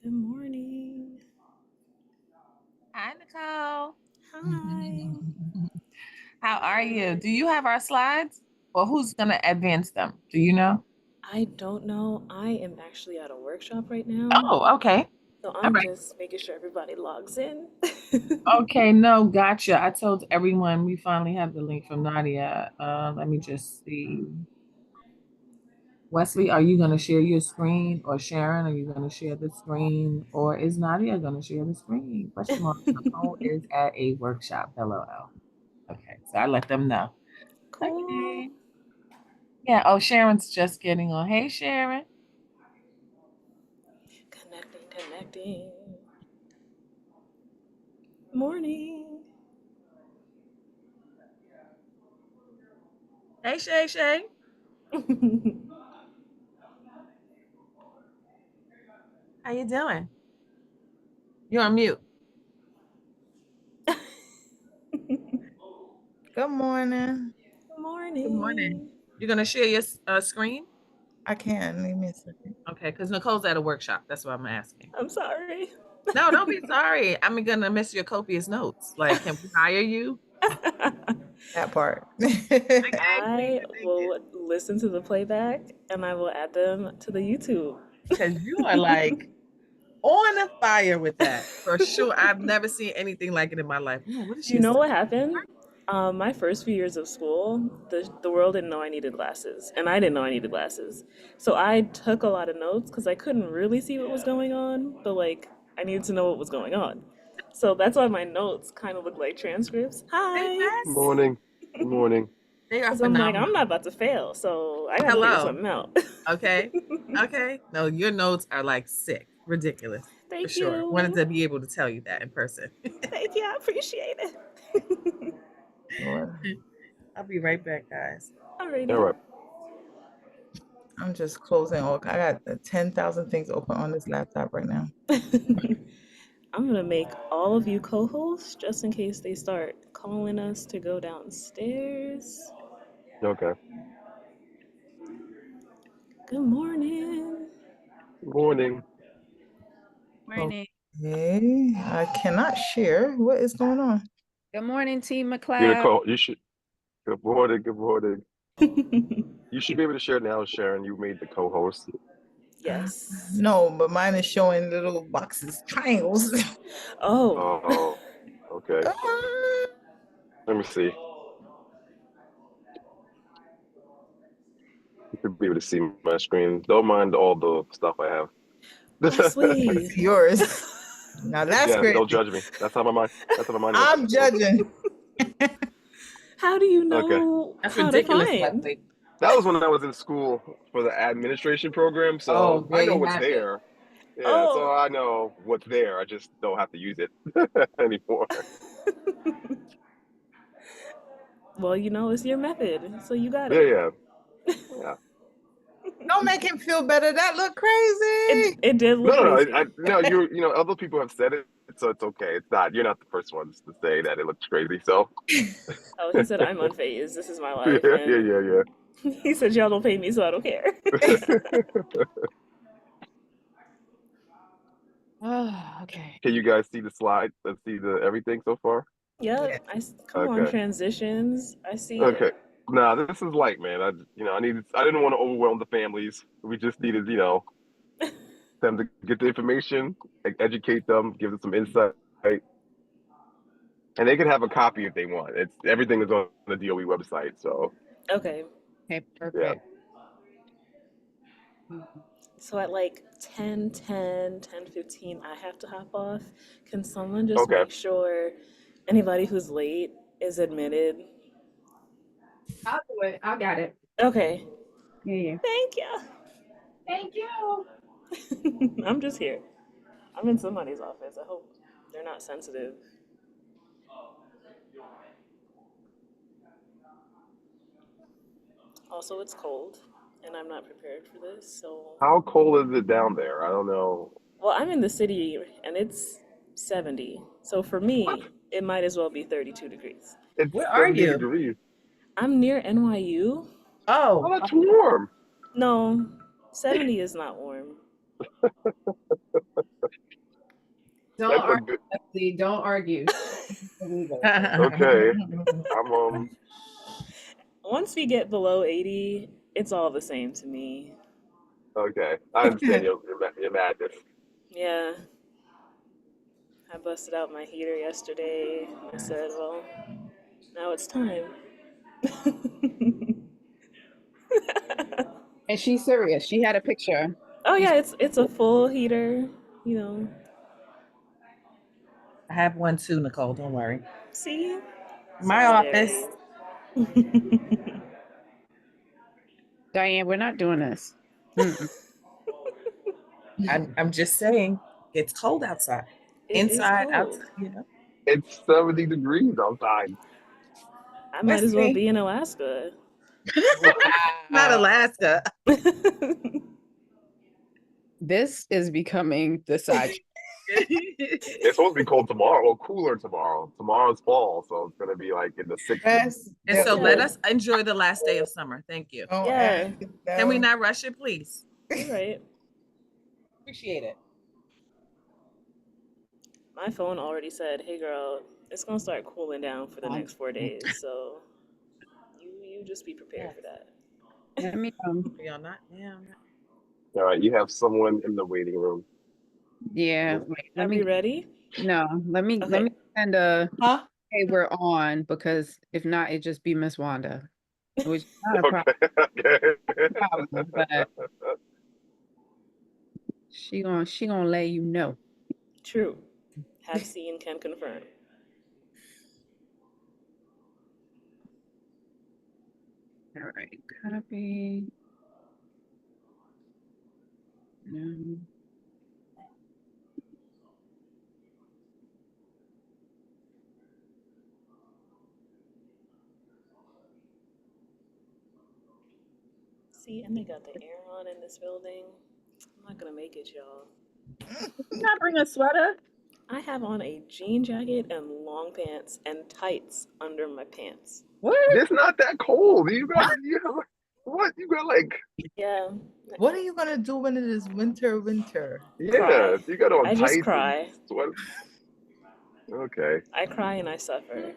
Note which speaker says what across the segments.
Speaker 1: Good morning.
Speaker 2: Hi, Nicole.
Speaker 1: Hi.
Speaker 2: How are you? Do you have our slides? Or who's going to advance them? Do you know?
Speaker 1: I don't know. I am actually at a workshop right now.
Speaker 2: Oh, okay.
Speaker 1: So
Speaker 2: All
Speaker 1: I'm
Speaker 2: right.
Speaker 1: just making sure everybody logs in.
Speaker 2: Okay, no, gotcha. I told everyone we finally have the link from Nadia. Let me just see. Wesley, are you going to share your screen? Or Sharon, are you going to share the screen? Or is Nadia going to share the screen? Question mark. Nicole is at a workshop. LOL. Okay, so I let them know.
Speaker 1: Cool.
Speaker 2: Okay. Yeah. Oh, Sharon's just getting on. Hey, Sharon.
Speaker 1: Connecting. Morning.
Speaker 2: Hey, Shay Shay. How you doing? You're on mute.
Speaker 3: Good morning.
Speaker 2: Good morning.
Speaker 1: Morning.
Speaker 2: You're gonna share your screen?
Speaker 3: I can. Give me a second.
Speaker 2: Okay, because Nicole's at a workshop. That's what I'm asking.
Speaker 1: I'm sorry.
Speaker 2: No, don't be sorry. I'm gonna miss your copious notes. Like, can we hire you?
Speaker 3: That part.
Speaker 2: Okay, thank
Speaker 1: I
Speaker 2: you, thank you.
Speaker 1: will listen to the playback and I will add them to the YouTube.
Speaker 2: Because you are like on fire with that for sure. I've never seen anything like it in my life. Oh, what is
Speaker 1: You
Speaker 2: she
Speaker 1: know
Speaker 2: saying?
Speaker 1: what happened? My first few years of school, the world didn't know I needed glasses, and I didn't know I needed glasses. So I took a lot of notes because I couldn't really see what was going on, but like I needed to know what was going on. So that's why my notes kind of look like transcripts.
Speaker 2: They
Speaker 1: Hi,
Speaker 2: mess.
Speaker 4: Morning. Good morning.
Speaker 2: They are
Speaker 1: because I'm like I'm
Speaker 2: phenomenal.
Speaker 1: not about to fail, so I got to figure
Speaker 2: Hello.
Speaker 1: something out.
Speaker 2: Okay. Okay. No, your notes are like sick, ridiculous for
Speaker 1: Thank
Speaker 2: sure. Wanted
Speaker 1: you,
Speaker 2: to be able to tell you that in person.
Speaker 1: thank you, I appreciate it.
Speaker 3: Lord,
Speaker 2: I'll be right back, guys.
Speaker 4: All
Speaker 1: Alrighty.
Speaker 4: right.
Speaker 3: I'm just closing all. I got 10,000 things open on this laptop right now.
Speaker 1: I'm gonna make all of you co-hosts just in case they start calling us to go downstairs.
Speaker 4: Okay.
Speaker 1: Good morning.
Speaker 4: Good morning.
Speaker 5: Morning.
Speaker 3: Okay. I cannot share. What is going on?
Speaker 5: Good morning, Team
Speaker 4: You're
Speaker 5: McLeod.
Speaker 4: call. You should. Good morning. Good morning. You should be able to share now, Sharon. You made the co-host.
Speaker 1: Yes.
Speaker 3: No, but mine is showing little boxes, triangles.
Speaker 1: Oh.
Speaker 4: Oh. Okay. Let me see. You should be able to see my screen. Don't mind all the stuff I have.
Speaker 1: Wesley.
Speaker 3: It's yours. Now that's
Speaker 4: Yeah. Don't
Speaker 3: crazy.
Speaker 4: judge me. That's how my mind. That's how my mind
Speaker 3: I'm
Speaker 4: works.
Speaker 3: judging.
Speaker 1: How do you
Speaker 4: Okay.
Speaker 1: know
Speaker 2: That's
Speaker 1: how to
Speaker 2: ridiculous,
Speaker 1: find?
Speaker 2: Wesley.
Speaker 4: That was when I was in school for the administration program,
Speaker 2: Oh,
Speaker 4: so I
Speaker 2: there
Speaker 4: know
Speaker 2: you
Speaker 4: what's
Speaker 2: have it.
Speaker 4: there. Yeah, so
Speaker 1: Oh.
Speaker 4: I know what's there. I just don't have to use it anymore.
Speaker 1: Well, you know, it's your method, so you got
Speaker 4: Yeah,
Speaker 1: it.
Speaker 4: yeah, yeah.
Speaker 3: Don't make him feel better. That look
Speaker 1: It
Speaker 3: crazy.
Speaker 1: it did
Speaker 4: No,
Speaker 1: look
Speaker 4: no, no.
Speaker 1: crazy.
Speaker 4: No, other people have said it, so it's okay. It's not. You're not the first ones to say that it looks crazy. So,
Speaker 1: Oh, he said I'm unfazed. This is my
Speaker 4: yeah,
Speaker 1: life,
Speaker 4: yeah,
Speaker 1: and
Speaker 4: yeah,
Speaker 1: he said y'all don't pay me, so I don't care.
Speaker 4: yeah.
Speaker 5: Oh, okay.
Speaker 4: Can you guys see the slide? Let's see the everything so far.
Speaker 3: Yeah.
Speaker 1: Yep. Come on,
Speaker 4: Okay,
Speaker 1: transitions. I see it.
Speaker 4: okay. Nah, this is light, man. I didn't want to overwhelm the families. We just needed, them to get the information, educate them, give them some insight, and they can have a copy if they want. It's everything is on the DOE website. So,
Speaker 1: Okay.
Speaker 5: Okay,
Speaker 4: yeah.
Speaker 5: perfect.
Speaker 1: So at like 10:15, I have to hop off. Can someone just
Speaker 4: Okay.
Speaker 1: make sure anybody who's late is admitted?
Speaker 5: I'll do it. I got it.
Speaker 1: Okay.
Speaker 5: Yeah, yeah.
Speaker 1: Thank
Speaker 5: Thank you.
Speaker 1: you. I'm just here. I'm in somebody's office. I hope they're not sensitive. Also, it's cold and I'm not prepared for this. So,
Speaker 4: How cold is it down there? I don't know.
Speaker 1: well, I'm in the city and it's 70. So for
Speaker 4: What?
Speaker 1: me, it might as well be 32 degrees.
Speaker 4: It's
Speaker 2: Where are
Speaker 4: 70
Speaker 2: you?
Speaker 4: degrees.
Speaker 1: I'm near NYU.
Speaker 4: Oh,
Speaker 2: Oh,
Speaker 4: that's warm.
Speaker 1: No, 70 is not warm.
Speaker 5: Don't
Speaker 4: That's a
Speaker 5: argue,
Speaker 4: good.
Speaker 5: Leslie. Don't argue. Illegal.
Speaker 4: Okay, I'm
Speaker 1: Once we get below 80, it's all the same to me.
Speaker 4: okay. I understand your madness.
Speaker 1: Yeah, I busted out my heater yesterday. I said, well, now it's time.
Speaker 5: And she's serious. She had a picture.
Speaker 1: Oh
Speaker 5: She's
Speaker 1: yeah, it's a full heater, you know.
Speaker 2: I have one too, Nicole. Don't worry.
Speaker 1: See?
Speaker 2: My office.
Speaker 1: Solidarity.
Speaker 5: Diane, we're not doing this. Mm-mm.
Speaker 2: I'm just saying, it's cold outside.
Speaker 1: It is
Speaker 2: Inside,
Speaker 1: cold.
Speaker 2: outside, you know.
Speaker 4: It's 70 degrees outside.
Speaker 1: I might
Speaker 2: Let's
Speaker 1: as well
Speaker 2: see.
Speaker 1: be in Alaska.
Speaker 2: Not
Speaker 5: Wow.
Speaker 2: Alaska.
Speaker 5: This is becoming the side.
Speaker 4: It's supposed to be cold tomorrow, or cooler tomorrow. Tomorrow's fall, so it's gonna be like in the 60s.
Speaker 3: Yes.
Speaker 2: And so
Speaker 1: Yeah,
Speaker 2: let us enjoy the last day of summer. Thank you.
Speaker 3: Don't
Speaker 1: yeah,
Speaker 3: ask.
Speaker 2: Can we
Speaker 3: No.
Speaker 2: not rush it, please?
Speaker 1: you're right.
Speaker 2: Appreciate it.
Speaker 1: My phone already said, "Hey girl, it's gonna start cooling down for the next 4 days, so you just be prepared
Speaker 2: Yes.
Speaker 1: for that."
Speaker 5: Let me
Speaker 2: Are y'all not now?
Speaker 4: All right, you have someone in the waiting room.
Speaker 5: yeah, wait,
Speaker 1: Are we ready?
Speaker 5: let
Speaker 1: Okay.
Speaker 5: me send a
Speaker 3: Huh?
Speaker 5: hey, we're on, because if not, it just be Miss Wanda, which is not a
Speaker 4: Okay. Okay.
Speaker 5: problem, but she gonna let you know.
Speaker 1: True. Have seen, can confirm.
Speaker 5: All right, copy. No.
Speaker 1: See, and they got the air on in this building. I'm not gonna make it, y'all.
Speaker 5: Not bring a sweater.
Speaker 1: I have on a jean jacket and long pants and tights under my pants.
Speaker 5: What?
Speaker 4: It's not that cold. You have what? You got like
Speaker 1: Yeah,
Speaker 3: What are you gonna do when it is winter?
Speaker 4: yeah.
Speaker 1: cry.
Speaker 4: You got on
Speaker 1: I just
Speaker 4: tights and
Speaker 1: cry.
Speaker 4: sweat. Okay.
Speaker 1: I cry and I suffer.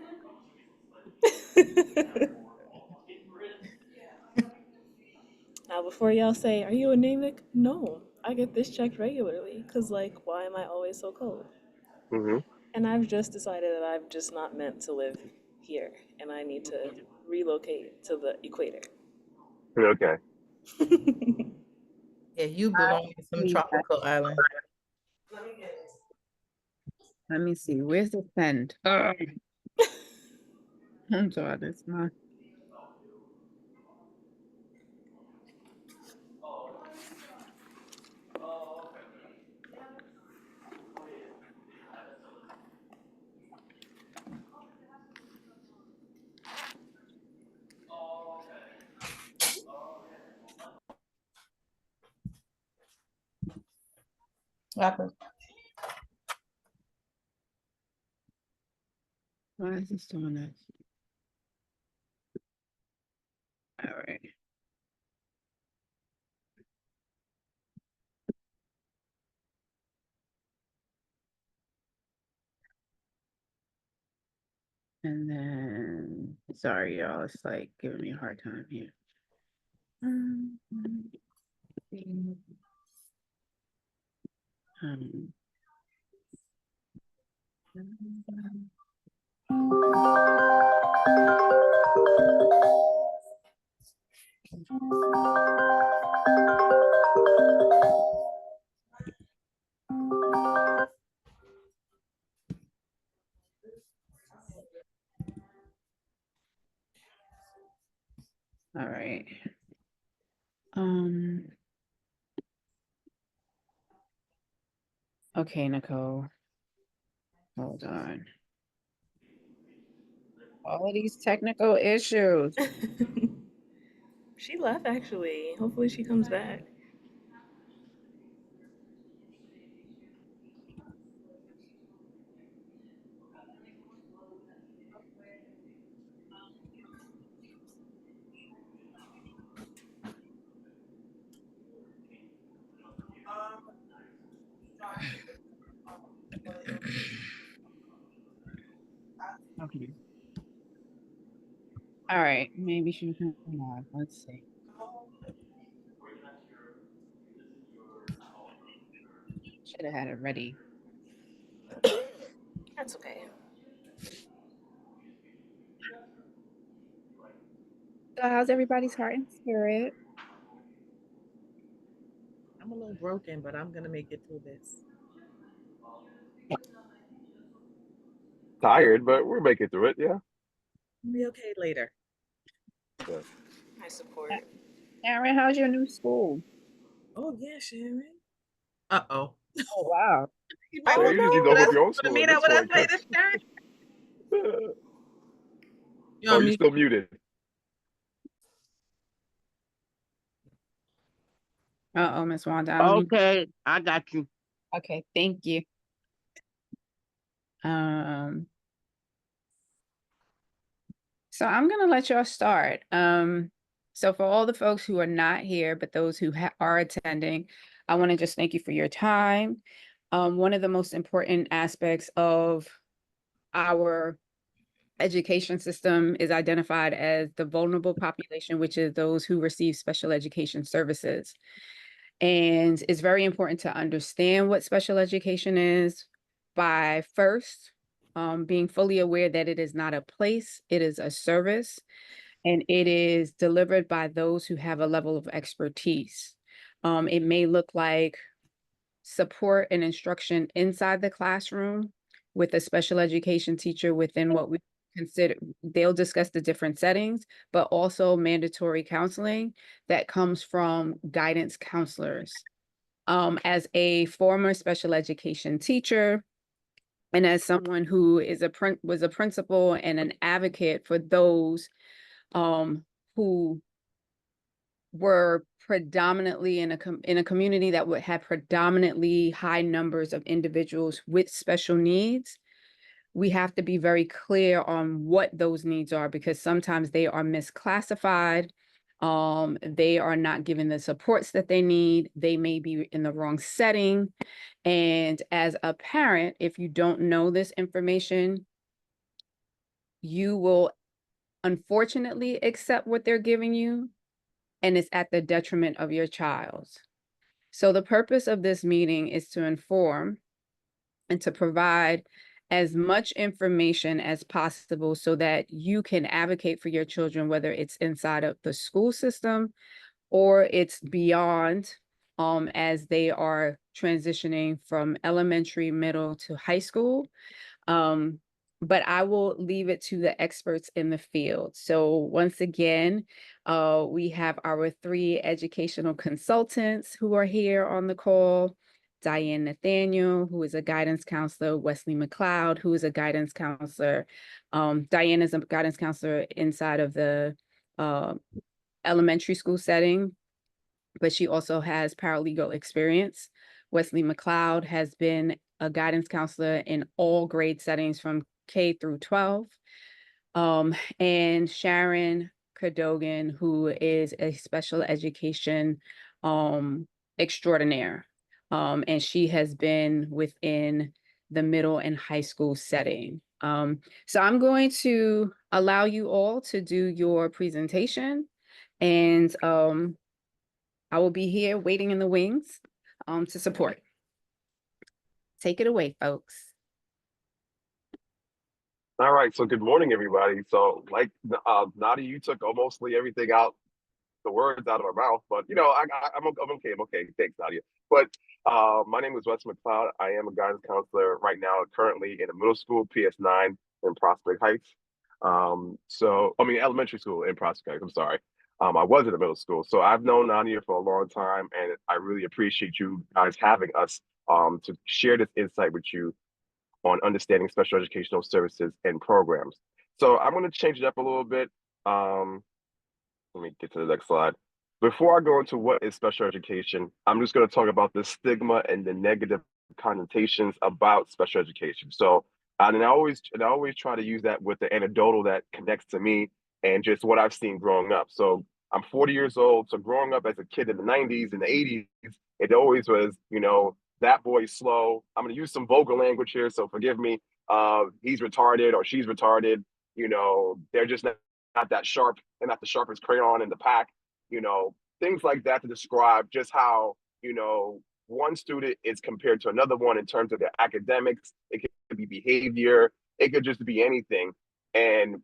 Speaker 1: Now, before y'all say, are you anemic? No, I get this checked regularly. Because, like, why am I always so cold?
Speaker 4: Hmm.
Speaker 1: And I've just decided that I'm just not meant to live here. And I need to relocate to the equator.
Speaker 4: Okay.
Speaker 3: Yeah, you belong in some tropical island.
Speaker 5: Let me see. Where's the send? I'm sorry, that's my.
Speaker 3: What happened?
Speaker 5: Why is this doing that? All right. And then, sorry, y'all. It's like giving me a hard time here. Um, um, all right. Um, okay, Nicole. Hold on. All of these technical issues.
Speaker 1: She left, actually. Hopefully, she comes back.
Speaker 5: All right, maybe she can come live. Let's see. Should have had it ready.
Speaker 1: That's okay.
Speaker 5: So how's everybody's heart and spirit?
Speaker 2: I'm a little broken, but I'm gonna make it through this. I'll be okay,
Speaker 4: Tired, but we're making through it. Yeah.
Speaker 2: I'll be okay later.
Speaker 4: Yeah.
Speaker 1: I support.
Speaker 5: Aaron, how's your new school?
Speaker 2: Oh yeah, Sharon. Uh-oh.
Speaker 5: Oh wow.
Speaker 2: You might
Speaker 4: Yeah,
Speaker 1: Oh
Speaker 2: want
Speaker 4: you just need to
Speaker 2: to
Speaker 4: open
Speaker 1: no.
Speaker 4: up your own
Speaker 2: to
Speaker 4: school at
Speaker 2: meet up
Speaker 4: this
Speaker 2: with us
Speaker 4: point,
Speaker 2: later,
Speaker 4: because
Speaker 2: Sharon. You
Speaker 4: oh,
Speaker 2: on
Speaker 4: you're
Speaker 2: mute?
Speaker 4: still muted.
Speaker 5: Uh-oh, Miss Wanda. I don't even.
Speaker 6: Okay, I got you.
Speaker 5: Okay, thank you. Um, so I'm gonna let y'all start. So for all the folks who are not here, but those who are attending, I want to just thank you for your time. One of the most important aspects of our education system is identified as the vulnerable population, which is those who receive special education services. And it's very important to understand what special education is by first being fully aware that it is not a place, it is a service, and it is delivered by those who have a level of expertise. It may look like support and instruction inside the classroom with a special education teacher within what we consider, they'll discuss the different settings, but also mandatory counseling that comes from guidance counselors. As a former special education teacher, and as someone who is was a principal and an advocate for those who were predominantly in a community that would have predominantly high numbers of individuals with special needs, we have to be very clear on what those needs are, because sometimes they are misclassified. They are not given the supports that they need. They may be in the wrong setting. And as a parent, if you don't know this information, you will unfortunately accept what they're giving you, and it's at the detriment of your child. So the purpose of this meeting is to inform and to provide as much information as possible so that you can advocate for your children, whether it's inside of the school system or it's beyond, as they are transitioning from elementary, middle to high school. Um, but I will leave it to the experts in the field. So once again, we have our three educational consultants who are here on the call. Diane Nathaniel, who is a guidance counselor, Wesley McLeod, who is a guidance counselor. Diane is a guidance counselor inside of the uh, elementary school setting, but she also has paralegal experience. Wesley McLeod has been a guidance counselor in all grade settings from K through 12. And Sharon Cadogan, who is a special education extraordinaire. And she has been within the middle and high school setting. So I'm going to allow you all to do your presentation, and I will be here waiting in the wings to support. Take it away, folks.
Speaker 4: All right. So good morning, everybody. So like Nadia, you took mostly everything out, the words out of my mouth, but I'm okay. I'm okay. Thanks, Nadia. But my name is Wes McLeod. I am a guidance counselor right now, currently in a middle school, PS9 in Prospect Heights. Elementary school in Prospect Heights. I'm sorry. I was in a middle school, so I've known Nadia for a long time, and I really appreciate you guys having us to share this insight with you on understanding special educational services and programs. So I'm going to change it up a little bit. Um, Let me get to the next slide. Before I go into what is special education, I'm just going to talk about the stigma and the negative connotations about special education. So, and I always try to use that with the anecdotal that connects to me and just what I've seen growing up. So I'm 40 years old. So growing up as a kid in the 90s and the 80s, it always was, that boy's slow. I'm going to use some vulgar language here, so forgive me. He's retarded or she's retarded. They're just not not that sharp and not the sharpest crayon in the pack, things like that to describe just how, one student is compared to another one in terms of their academics. It could be behavior, it could just be anything. And,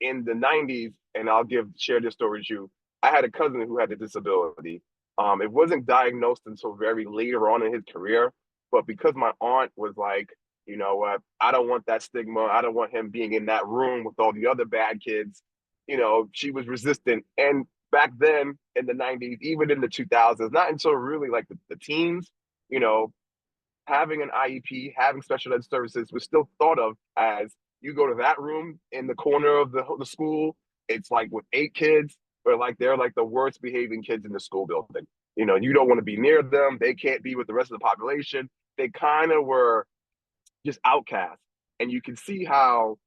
Speaker 4: in the 90s, and share this story with you, I had a cousin who had a disability. It wasn't diagnosed until very later on in his career, but because my aunt was like, you know what, I don't want that stigma. I don't want him being in that room with all the other bad kids. She was resistant. And back then in the 90s, even in the 2000s, not until really like the teens, you know, having an IEP, having special ed services was still thought of as you go to that room in the corner of the school. It's like with 8 kids, but like they're like the worst behaving kids in the school building. You don't want to be near them. They can't be with the rest of the population. They kind of were just outcasts. And you can see how,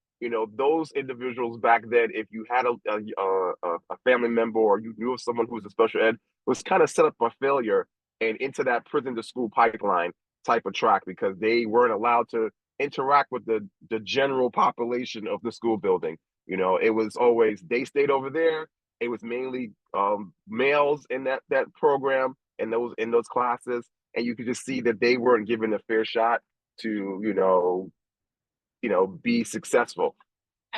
Speaker 4: those individuals back then, if you had a family member or you knew of someone who was a special ed, was kind of set up for failure and into that prison to school pipeline type of track because they weren't allowed to interact with the general population of the school building. It was always they stayed over there. It was mainly males in that program and those classes, and you could just see that they weren't given a fair shot to be successful.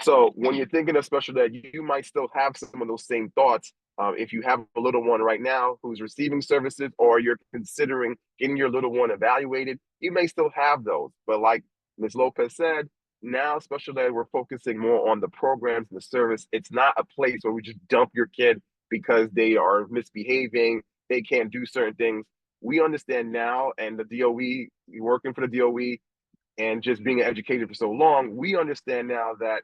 Speaker 4: So when you're thinking of special ed, you might still have some of those same thoughts. If you have a little one right now who's receiving services, or you're considering getting your little one evaluated, you may still have those. But like Ms. Lopez said, now special ed, we're focusing more on the programs and the service. It's not a place where we just dump your kid because they are misbehaving, they can't do certain things. We understand now, and the DOE, working for the DOE, and just being educated for so long, we understand now that,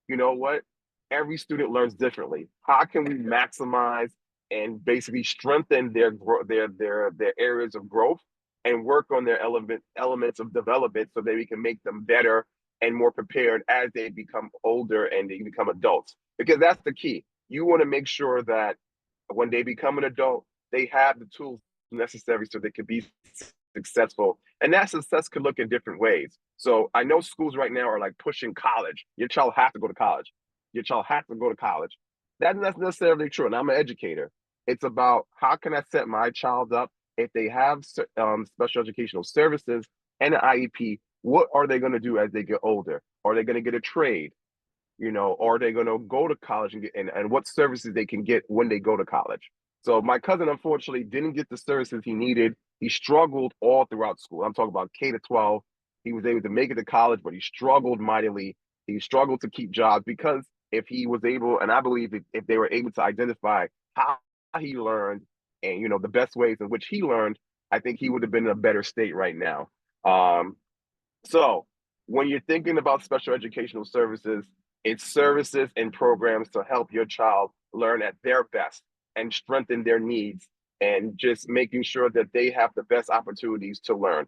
Speaker 4: you know what, every student learns differently. How can we maximize and basically strengthen their areas of growth and work on their elements of development so that we can make them better and more prepared as they become older and they become adults? Because that's the key. You want to make sure that when they become an adult, they have the tools necessary so they can be successful. And that success could look in different ways. So I know schools right now are like pushing college. Your child has to go to college. Your child has to go to college. That's not necessarily true. And I'm an educator. It's about how can I set my child up if they have special educational services and an IEP. What are they going to do as they get older? Are they going to get a trade? Are they going to go to college and what services they can get when they go to college? So my cousin, unfortunately, didn't get the services he needed. He struggled all throughout school. I'm talking about K to 12. He was able to make it to college, but he struggled mightily. He struggled to keep jobs because if he was able, and I believe if they were able to identify how he learned and, the best ways in which he learned, I think he would have been in a better state right now. So when you're thinking about special educational services, it's services and programs to help your child learn at their best and strengthen their needs and just making sure that they have the best opportunities to learn.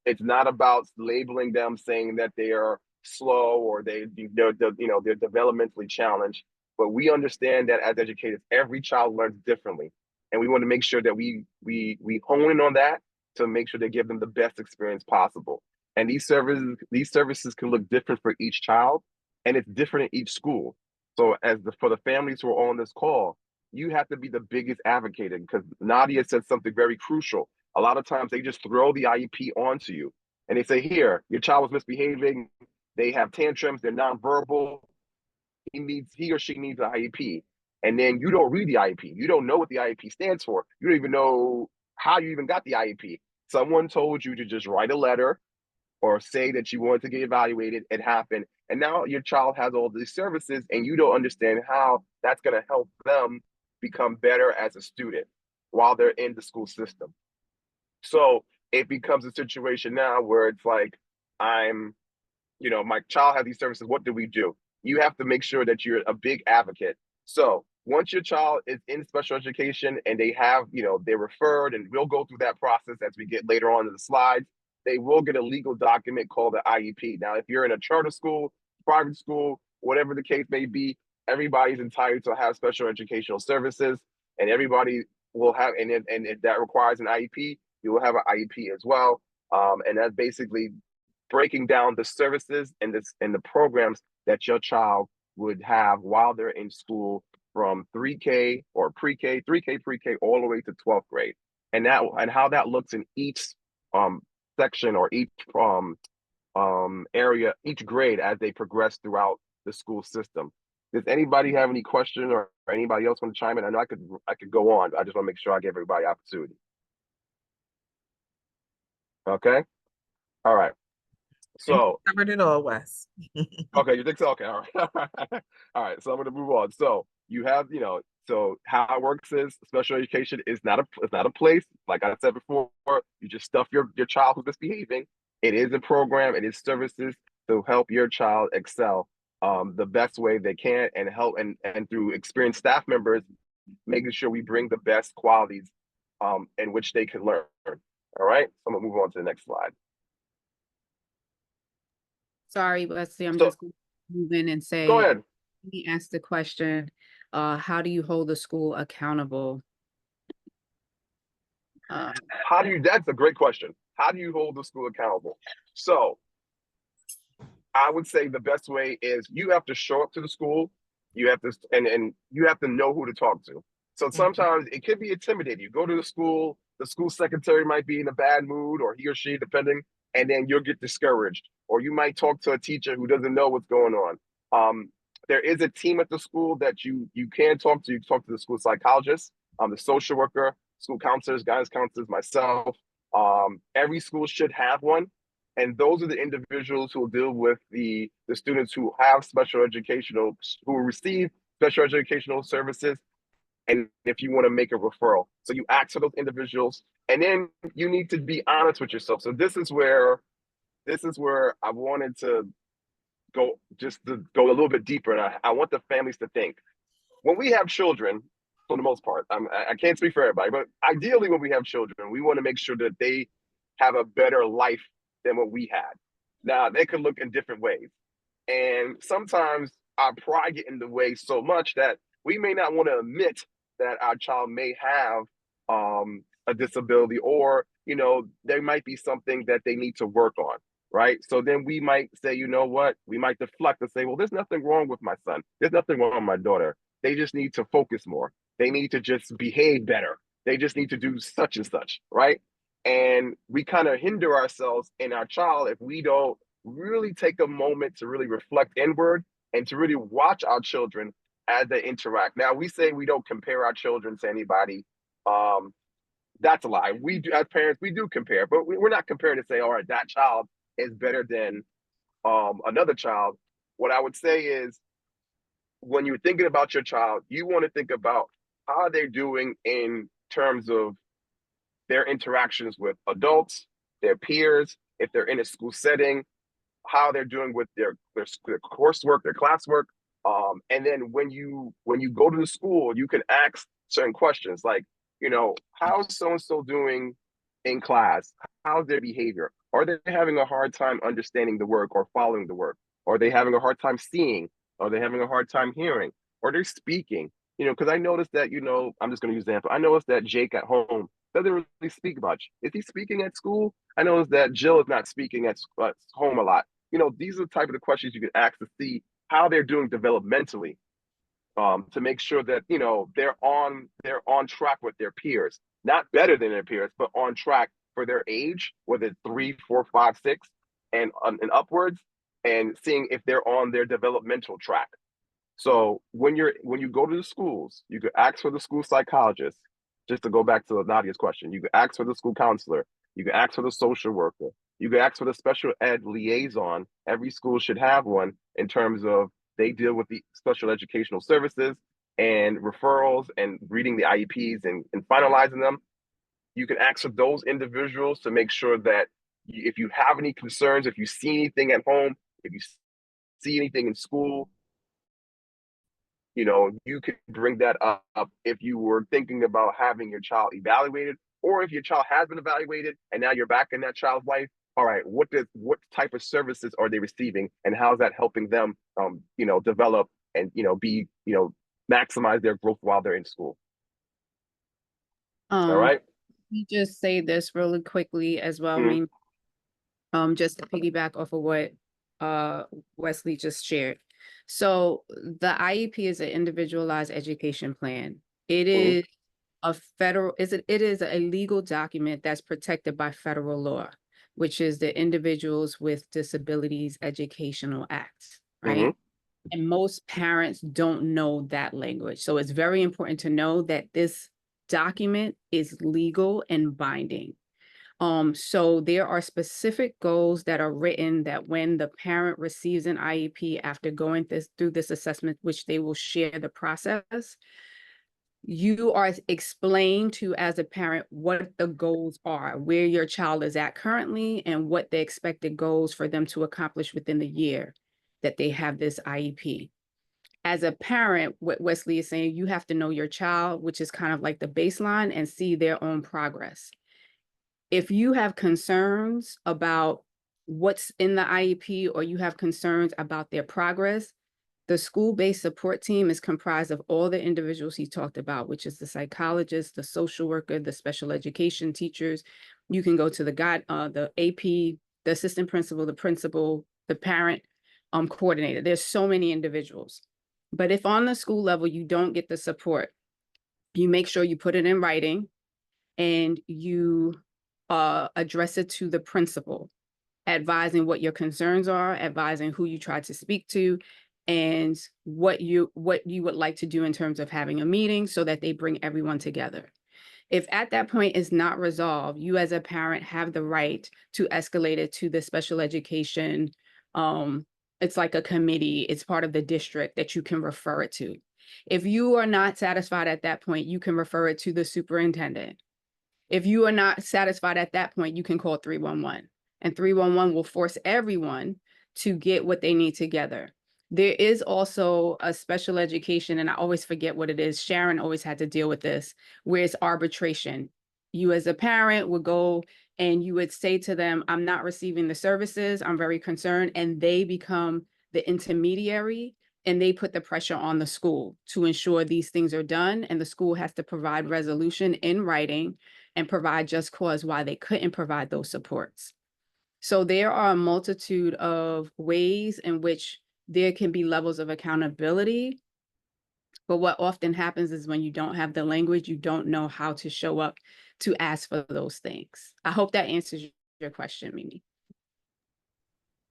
Speaker 4: It's not about labeling them, saying that they are slow or they're developmentally challenged, but we understand that as educators, every child learns differently, and we want to make sure that we hone in on that to make sure they give them the best experience possible. And these services can look different for each child, and it's different in each school. So for the families who are on this call, you have to be the biggest advocate because Nadia said something very crucial. A lot of times they just throw the IEP onto you and they say, here, your child was misbehaving. They have tantrums. They're nonverbal. He or she needs an IEP. And then you don't read the IEP. You don't know what the IEP stands for. You don't even know how you even got the IEP. Someone told you to just write a letter or say that you wanted to get evaluated. It happened. And now your child has all these services and you don't understand how that's going to help them become better as a student while they're in the school system. So it becomes a situation now where it's like, my child has these services. What do we do? You have to make sure that you're a big advocate. So once your child is in special education and they have, they're referred, and we'll go through that process as we get later on in the slides, they will get a legal document called the IEP. Now, if you're in a charter school, private school, whatever the case may be, everybody's entitled to have special educational services, and everybody will have, and if that requires an IEP, you will have an IEP as well. And that's basically breaking down the services and the programs that your child would have while they're in school from 3K or pre-K, 3K pre-K, all the way to 12th grade, and how that looks in each um, section or each area, each grade as they progress throughout the school system. Does anybody have any question, or anybody else want to chime in? I know I could go on. I just want to make sure I give everybody opportunity. Okay. All right.
Speaker 3: I think
Speaker 4: So
Speaker 3: we covered it all, Wes.
Speaker 4: okay, you think so? Okay, all right. All right, so I'm gonna move on. So you have, so how it works is special education is not a place. Like I said before, you just stuff your child who's misbehaving. It is a program, it is services to help your child excel the best way they can, and help and through experienced staff members, making sure we bring the best qualities in which they can learn. All right, so I'm gonna move on to the next slide.
Speaker 5: Sorry, Wesley, I'm
Speaker 4: So
Speaker 5: just going to move in and
Speaker 4: go
Speaker 5: say,
Speaker 4: ahead.
Speaker 5: he asked the question, how do you hold the school accountable? Um,
Speaker 4: That's a great question. How do you hold the school accountable? So I would say the best way is you have to show up to the school. You have to, and you have to know who to talk to. So sometimes it could be intimidating. You go to the school secretary might be in a bad mood, or he or she, depending, and then you'll get discouraged. Or you might talk to a teacher who doesn't know what's going on. There is a team at the school that you can talk to. You can talk to the school psychologist, the social worker, school counselors, guidance counselors, myself. Every school should have one, and those are the individuals who will deal with the students who have who receive special educational services, and if you want to make a referral, so you ask for those individuals, and then you need to be honest with yourself. So this is where I wanted to go a little bit deeper, and I want the families to think, when we have children, for the most part, I can't speak for everybody, but ideally, when we have children, we want to make sure that they have a better life than what we had. Now, they could look in different ways. And sometimes our pride get in the way so much that we may not want to admit that our child may have a disability, or, there might be something that they need to work on. Right. So then we might say, you know what, we might deflect and say, well, there's nothing wrong with my son. There's nothing wrong with my daughter. They just need to focus more. They need to just behave better. They just need to do such and such. Right. And we kind of hinder ourselves in our child if we don't really take a moment to really reflect inward and to really watch our children as they interact. Now, we say we don't compare our children to anybody. That's a lie. We do, as parents, we do compare, but we're not comparing to say, all right, that child is better than another child. What I would say is, when you're thinking about your child, you want to think about how they're doing in terms of their interactions with adults, their peers, if they're in a school setting, how they're doing with their coursework, their classwork. And then when you go to the school, you can ask certain questions like, how's so and so doing in class? How's their behavior? Are they having a hard time understanding the work or following the work? Are they having a hard time seeing? Are they having a hard time hearing? Are they speaking? Because I noticed that, I'm just going to use an example. I noticed that Jake at home doesn't really speak much. Is he speaking at school? I noticed that Jill is not speaking at home a lot. These are the type of the questions you can ask to see how they're doing developmentally, to make sure that they're on track with their peers, not better than their peers, but on track for their age, whether it's 3, 4, 5, 6, and upwards, and seeing if they're on their developmental track. So when you go to the schools, you could ask for the school psychologist. Just to go back to Nadia's question, you could ask for the school counselor. You could ask for the social worker. You could ask for the special ed liaison. Every school should have one, in terms of they deal with the special educational services and referrals and reading the IEPs and finalizing them. You can ask for those individuals to make sure that if you have any concerns, if you see anything at home, if you see anything in school, you could bring that up if you were thinking about having your child evaluated, or if your child has been evaluated and now you're back in that child's life. All right, what type of services are they receiving, and how is that helping them, develop and be, maximize their growth while they're in school? All
Speaker 5: um,
Speaker 4: right.
Speaker 5: we just say this really quickly as well,
Speaker 4: Mhm.
Speaker 5: maybe, just to piggyback off of what Wesley just shared. So the IEP is an individualized education plan. It
Speaker 4: Hmm.
Speaker 5: is a federal, it is a legal document that's protected by federal law, which is the Individuals with Disabilities Educational Act,
Speaker 4: Hmm.
Speaker 5: right? And most parents don't know that language. So it's very important to know that this document is legal and binding. So there are specific goals that are written that when the parent receives an IEP after going through this assessment, which they will share the process, you are explained to as a parent what the goals are, where your child is at currently, and what the expected goals for them to accomplish within the year that they have this IEP. As a parent, what Wesley is saying, you have to know your child, which is kind of like the baseline, and see their own progress. If you have concerns about what's in the IEP or you have concerns about their progress, the school-based support team is comprised of all the individuals he talked about, which is the psychologist, the social worker, the special education teachers. You can go to the AP, the assistant principal, the parent coordinator. There's so many individuals. But if on the school level you don't get the support, you make sure you put it in writing and you address it to the principal, advising what your concerns are, advising who you try to speak to, and what you would like to do in terms of having a meeting so that they bring everyone together. If at that point is not resolved, you as a parent have the right to escalate it to the special education. It's like a committee, it's part of the district that you can refer it to. If you are not satisfied at that point, you can refer it to the superintendent. If you are not satisfied at that point, you can call 311, and 311 will force everyone to get what they need together. There is also a special education, and I always forget what it is. Sharon always had to deal with this, where it's arbitration. You as a parent would go and you would say to them, I'm not receiving the services, I'm very concerned, and they become the intermediary and they put the pressure on the school to ensure these things are done, and the school has to provide resolution in writing and provide just cause why they couldn't provide those supports. So there are a multitude of ways in which there can be levels of accountability. But what often happens is when you don't have the language, you don't know how to show up to ask for those things. I hope that answers your question, Mimi.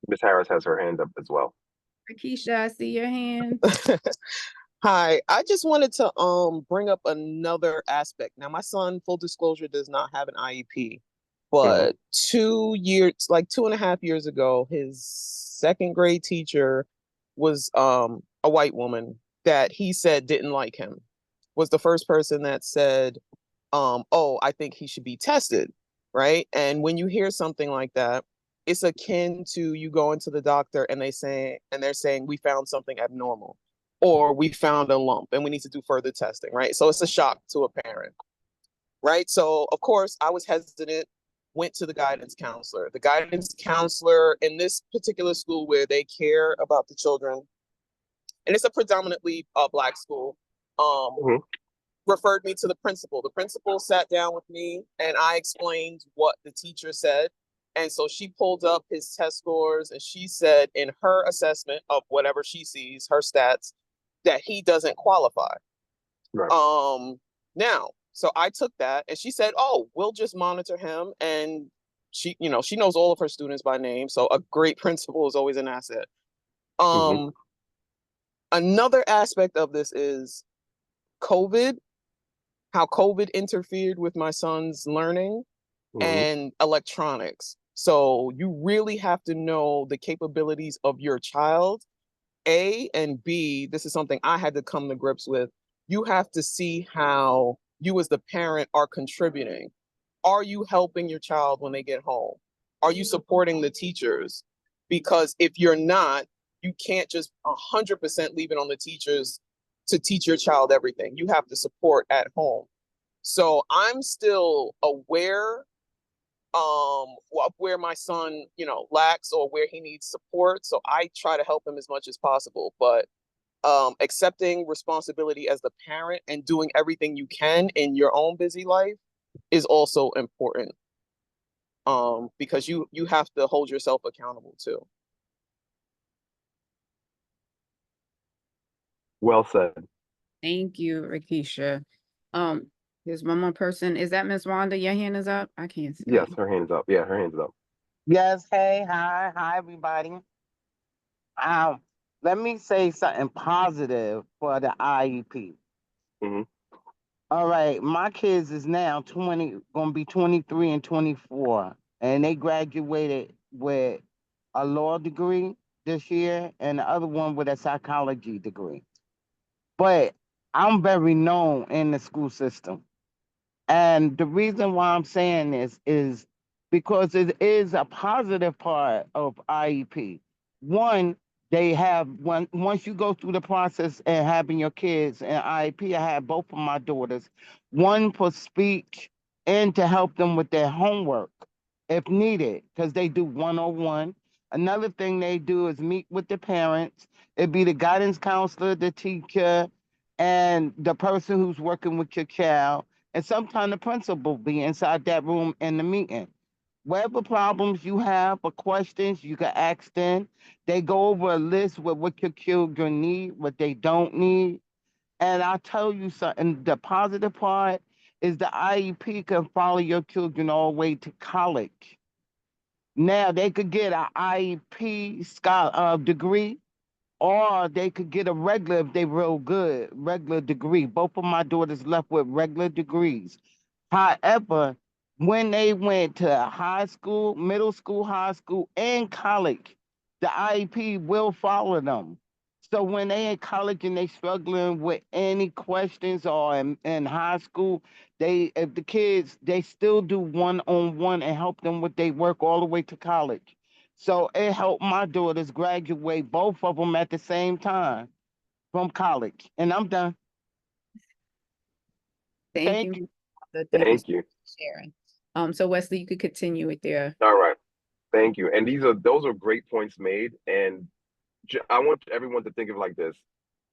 Speaker 4: Miss Harris has her hand up as well.
Speaker 5: Keisha, I see your hand.
Speaker 6: Hi, I just wanted to bring up another aspect. Now, my son, full disclosure, does not have an IEP,
Speaker 4: Hmm.
Speaker 6: but 2 years, like 2.5 years ago, his second grade teacher was a white woman that he said didn't like him. Was the first person that said, oh, I think he should be tested, right? And when you hear something like that, it's akin to you going to the doctor and they're saying we found something abnormal or we found a lump and we need to do further testing, right? So it's a shock to a parent, right? So of course I was hesitant, went to the guidance counselor. The guidance counselor in this particular school where they care about the children, and it's a predominantly Black school, um,
Speaker 4: Hmm.
Speaker 6: referred me to the principal. The principal sat down with me and I explained what the teacher said. And so she pulled up his test scores and she said in her assessment of whatever she sees, her stats, that he doesn't qualify.
Speaker 4: Right.
Speaker 6: Now, so I took that and she said, "Oh, we'll just monitor him." And she knows all of her students by name, so a great principal is always an asset.
Speaker 4: Hmm.
Speaker 6: Um, Another aspect of this is COVID, how COVID interfered with my son's learning
Speaker 4: Hmm.
Speaker 6: and electronics. So you really have to know the capabilities of your child. A and B, this is something I had to come to grips with. You have to see how you as the parent are contributing. Are you helping your child when they get home? Are you supporting the teachers? Because if you're not, you can't just 100% leave it on the teachers to teach your child everything. You have to support at home. So I'm still aware of where my son, lacks or where he needs support. So I try to help him as much as possible. But accepting responsibility as the parent and doing everything you can in your own busy life is also important. Because you have to hold yourself accountable too.
Speaker 4: Well said.
Speaker 5: Thank you, Rakisha. Um, there's one more person. Is that Miss Wanda? Your hand is up? I can't
Speaker 4: Yes,
Speaker 5: see.
Speaker 4: her hand's up. Yeah, her hand's up.
Speaker 7: Yes, hey, hi, everybody. Um, Let me say something positive for the IEP.
Speaker 4: Hmm.
Speaker 7: All right, my kids is now 20, gonna be 23 and 24, and they graduated with a law degree this year, and the other one with a psychology degree. But I'm very known in the school system. And the reason why I'm saying this is because it is a positive part of IEP. One, they have once you go through the process and having your kids in IEP, I had both of my daughters, one for speech and to help them with their homework if needed, because they do 101. Another thing they do is meet with the parents. It'd be the guidance counselor, the teacher, and the person who's working with your child, and sometimes the principal be inside that room in the meeting. Whatever problems you have or questions, you can ask them. They go over a list with what your children need, what they don't need. And I'll tell you something, the positive part is the IEP can follow your children all the way to college. Now they could get an IEP degree, or they could get a regular if they real good, regular degree. Both of my daughters left with regular degrees. However, when they went to high school, middle school, high school, and college, the IEP will follow them. So when they in college and they struggling with any questions, or in high school, if the kids, they still do one-on-one and help them with their work all the way to college. So it helped my daughters graduate, both of them at the same time from college. And I'm done.
Speaker 5: Thank
Speaker 7: Thank
Speaker 5: you.
Speaker 7: you.
Speaker 5: Thank you
Speaker 4: Thank
Speaker 5: for
Speaker 4: you.
Speaker 5: sharing. So Wesley, you could continue with your.
Speaker 4: All right. Thank you. And those are great points made. And I want everyone to think of it like this.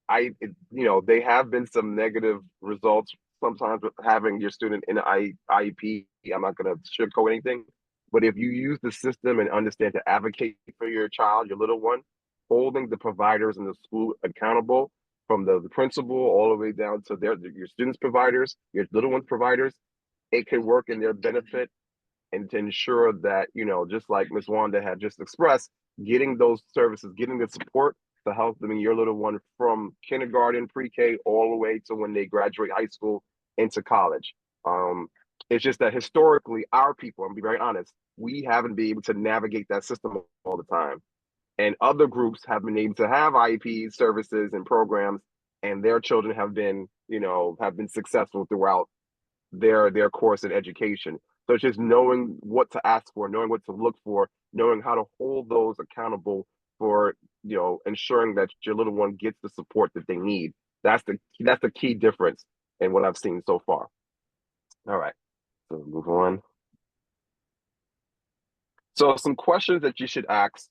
Speaker 4: They have been some negative results sometimes with having your student in an IEP. I'm not going to sugarcoat anything, but if you use the system and understand to advocate for your child, your little one, holding the providers in the school accountable, from the principal all the way down to your students' providers, your little one's providers, it can work in their benefit, and to ensure that, just like Ms. Wanda had just expressed, getting those services, getting the support to help them in your little one from kindergarten, pre-K, all the way to when they graduate high school into college. Um, it's just that historically, our people, I'm gonna be very honest, we haven't been able to navigate that system all the time. And other groups have been able to have IEP services and programs, and their children have been successful throughout their course in education. So it's just knowing what to ask for, knowing what to look for, knowing how to hold those accountable for ensuring that your little one gets the support that they need. That's the key difference in what I've seen so far. All right, so move on. So some questions that you should ask.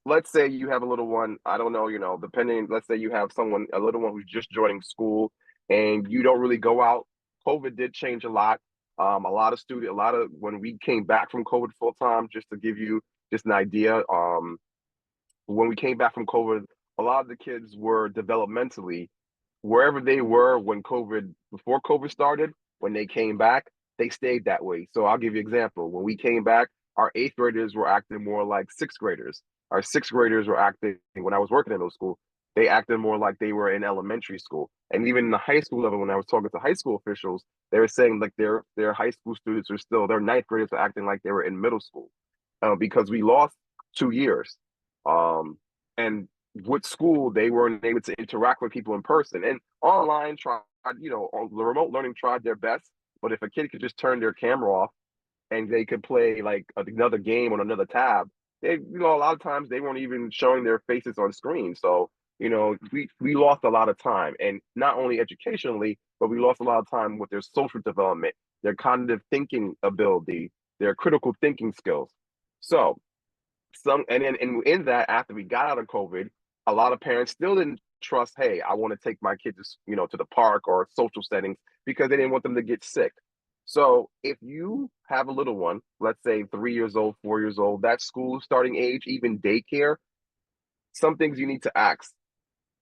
Speaker 4: Let's say you have a little one, I don't know, depending, let's say you have a little one who's just joining school and you don't really go out. COVID did change a lot. When we came back from COVID full time, just to give you just an idea, when we came back from COVID, a lot of the kids were developmentally wherever they were before COVID started. When they came back, they stayed that way. So I'll give you an example. When we came back, our eighth graders were acting more like sixth graders. Our sixth graders were acting, when I was working in middle school, they acted more like they were in elementary school. And even in the high school level, when I was talking to high school officials, they were saying like their high school students their ninth graders are acting like they were in middle school, because we lost 2 years. And with school, they weren't able to interact with people in person, and online on the remote learning tried their best. But if a kid could just turn their camera off and they could play like another game on another tab, a lot of times they weren't even showing their faces on screen. So, we lost a lot of time, and not only educationally, but we lost a lot of time with their social development, their cognitive thinking ability, their critical thinking skills. So, in that, after we got out of COVID, a lot of parents still didn't trust, hey, I want to take my kids to the park or social settings, because they didn't want them to get sick. So if you have a little one, let's say 3 years old, 4 years old, that school starting age, even daycare, some things you need to ask.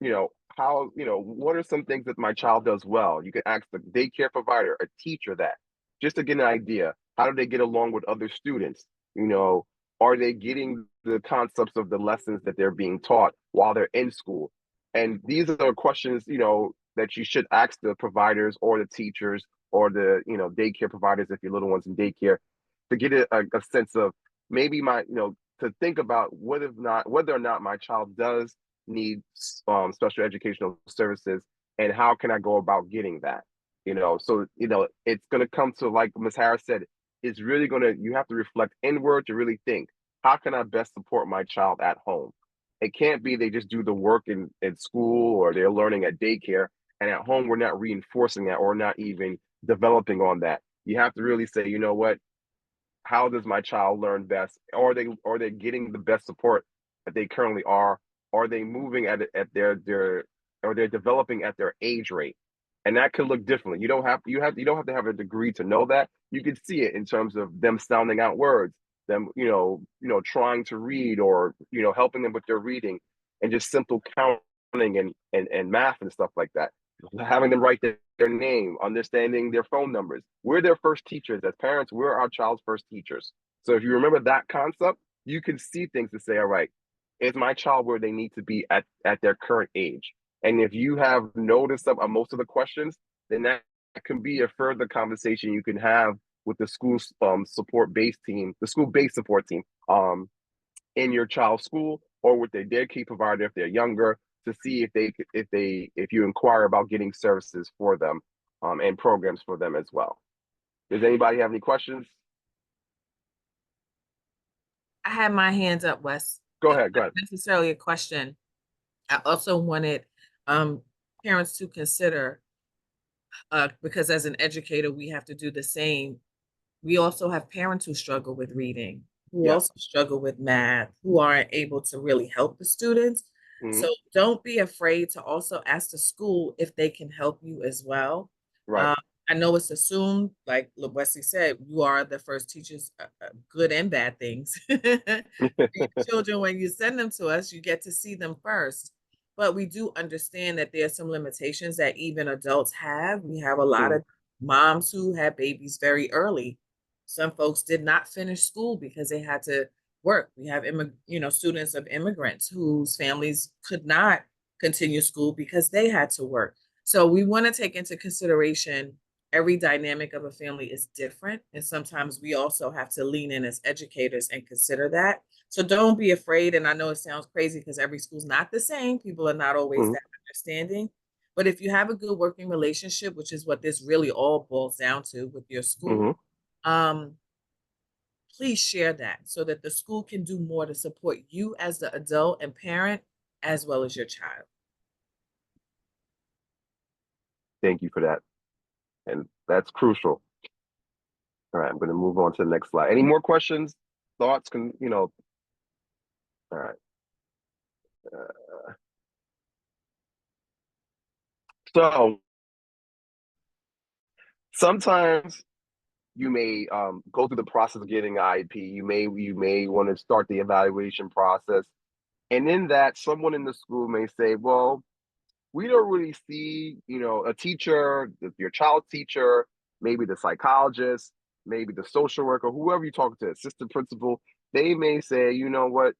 Speaker 4: how, what are some things that my child does well? You can ask the daycare provider, a teacher that, just to get an idea. How do they get along with other students? You know, are they getting the concepts of the lessons that they're being taught while they're in school? And these are questions, that you should ask the providers or the teachers or the, daycare providers if your little one's in daycare, to get a sense of maybe to think about whether or not my child does need special educational services, and how can I go about getting that. So it's going to come to, like Ms. Harris said, it's really going to, you have to reflect inward to really think, how can I best support my child at home? It can't be they just do the work in school, or they're learning at daycare, and at home we're not reinforcing that or not even developing on that. You have to really say, you know what, how does my child learn best? Are they getting the best support that they currently are? Are they moving at their or they're developing at their age rate? And that could look differently. You don't have to have a degree to know that. You can see it in terms of them sounding out words, them trying to read, or helping them with their reading, and just simple counting and math and stuff like that. Having them write their name, understanding their phone numbers. We're their first teachers. As parents, we're our child's first teachers. So if you remember that concept, you can see things to say, all right, is my child where they need to be at their current age? And if you have noticed most of the questions, then that can be a further conversation you can have with the school support-based team, the school-based support team, in your child's school, or with their daycare provider if they're younger, to see if you inquire about getting services for them, and programs for them as well. Does anybody have any questions?
Speaker 2: I had my hands up, Wes.
Speaker 4: Go
Speaker 2: It's
Speaker 4: ahead. Go
Speaker 2: not
Speaker 4: ahead.
Speaker 2: necessarily a question. I also wanted um, parents to consider, because as an educator, we have to do the same. We also have parents who struggle with reading, who
Speaker 4: Yes.
Speaker 2: also struggle with math, who aren't able to really help the students.
Speaker 4: Mm-hmm.
Speaker 2: So don't be afraid to also ask the school if they can help you as well.
Speaker 4: Right.
Speaker 2: Um, I know it's assumed, like Wesley said, you are the first teachers, good and bad things. Your children, when you send them to us, you get to see them first. But we do understand that there are some limitations that even adults have. We have a lot of moms who had babies very early. Some folks did not finish school because they had to work. We have students of immigrants whose families could not continue school because they had to work. So we want to take into consideration every dynamic of a family is different. And sometimes we also have to lean in as educators and consider that. So don't be afraid. And I know it sounds crazy because every school's not the same. People are not always
Speaker 4: Mm-hmm.
Speaker 2: that understanding. But if you have a good working relationship, which is what this really all boils down to with your school,
Speaker 4: Mm-hmm.
Speaker 2: um, please share that so that the school can do more to support you as the adult and parent, as well as your child.
Speaker 4: Thank you for that. And that's crucial. All right, I'm going to move on to the next slide. Any more questions, thoughts? All right. So sometimes you may go through the process of getting an IEP. You may want to start the evaluation process, and in that, someone in the school may say, "Well, we don't really see, a teacher, your child's teacher, maybe the psychologist, maybe the social worker, whoever you talk to, assistant principal. They may say, you know what,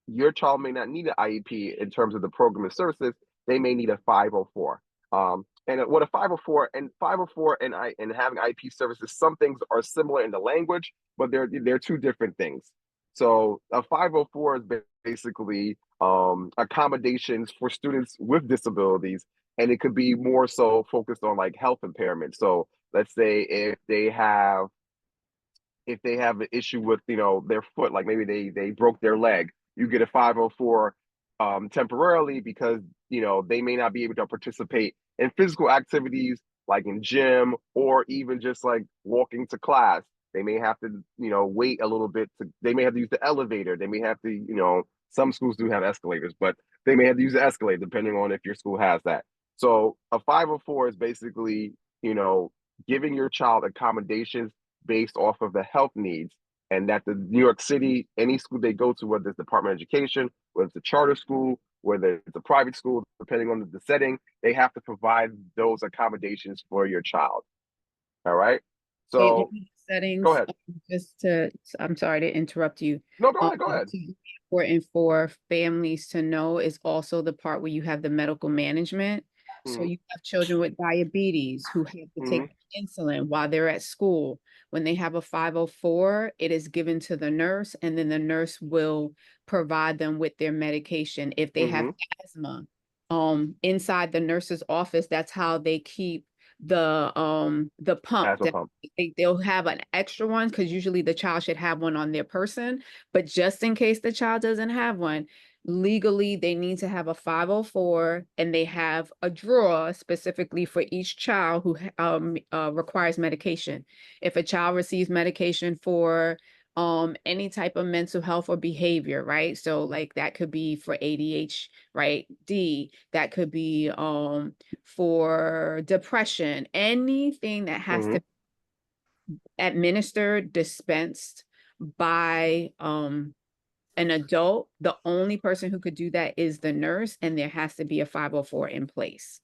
Speaker 4: your child may not need an IEP in terms of the program and services. They may need a 504. And what a 504 and having IEP services, some things are similar in the language, but they're two different things. So a 504 is basically accommodations for students with disabilities, and it could be more so focused on like health impairment. So let's say if they have an issue with their foot, like maybe they broke their leg, you get a 504 temporarily, because they may not be able to participate in physical activities like in gym, or even just like walking to class. They may have to wait a little bit they may have to use the elevator. They may have to some schools do have escalators, but they may have to use the escalator depending on if your school has that. So a 504 is basically giving your child accommodations based off of the health needs, and that the New York City, any school they go to, whether it's Department of Education, whether it's a charter school, whether it's a private school, depending on the setting, they have to provide those accommodations for your child. All right.
Speaker 5: Wait,
Speaker 4: So go
Speaker 5: settings,
Speaker 4: ahead.
Speaker 5: just to, I'm sorry to interrupt you.
Speaker 4: No, go ahead. Go ahead.
Speaker 5: Important for families to know is also the part where you have the medical management. So
Speaker 4: Mhm.
Speaker 5: you have children with diabetes who have to take insulin while they're at school. When they have a 504, it is given to the nurse, and then the nurse will provide them with their medication. If they have asthma, inside the nurse's office, that's how they keep the pump.
Speaker 4: Asthma pump.
Speaker 5: They'll have an extra one because usually the child should have one on their person, but just in case the child doesn't have one, legally they need to have a 504, and they have a drawer specifically for each child who requires medication. If a child receives medication for any type of mental health or behavior, right? So like that could be for ADHD, right? That could be for depression, anything that has to be administered, dispensed by an adult. The only person who could do that is the nurse, and there has to be a 504 in place.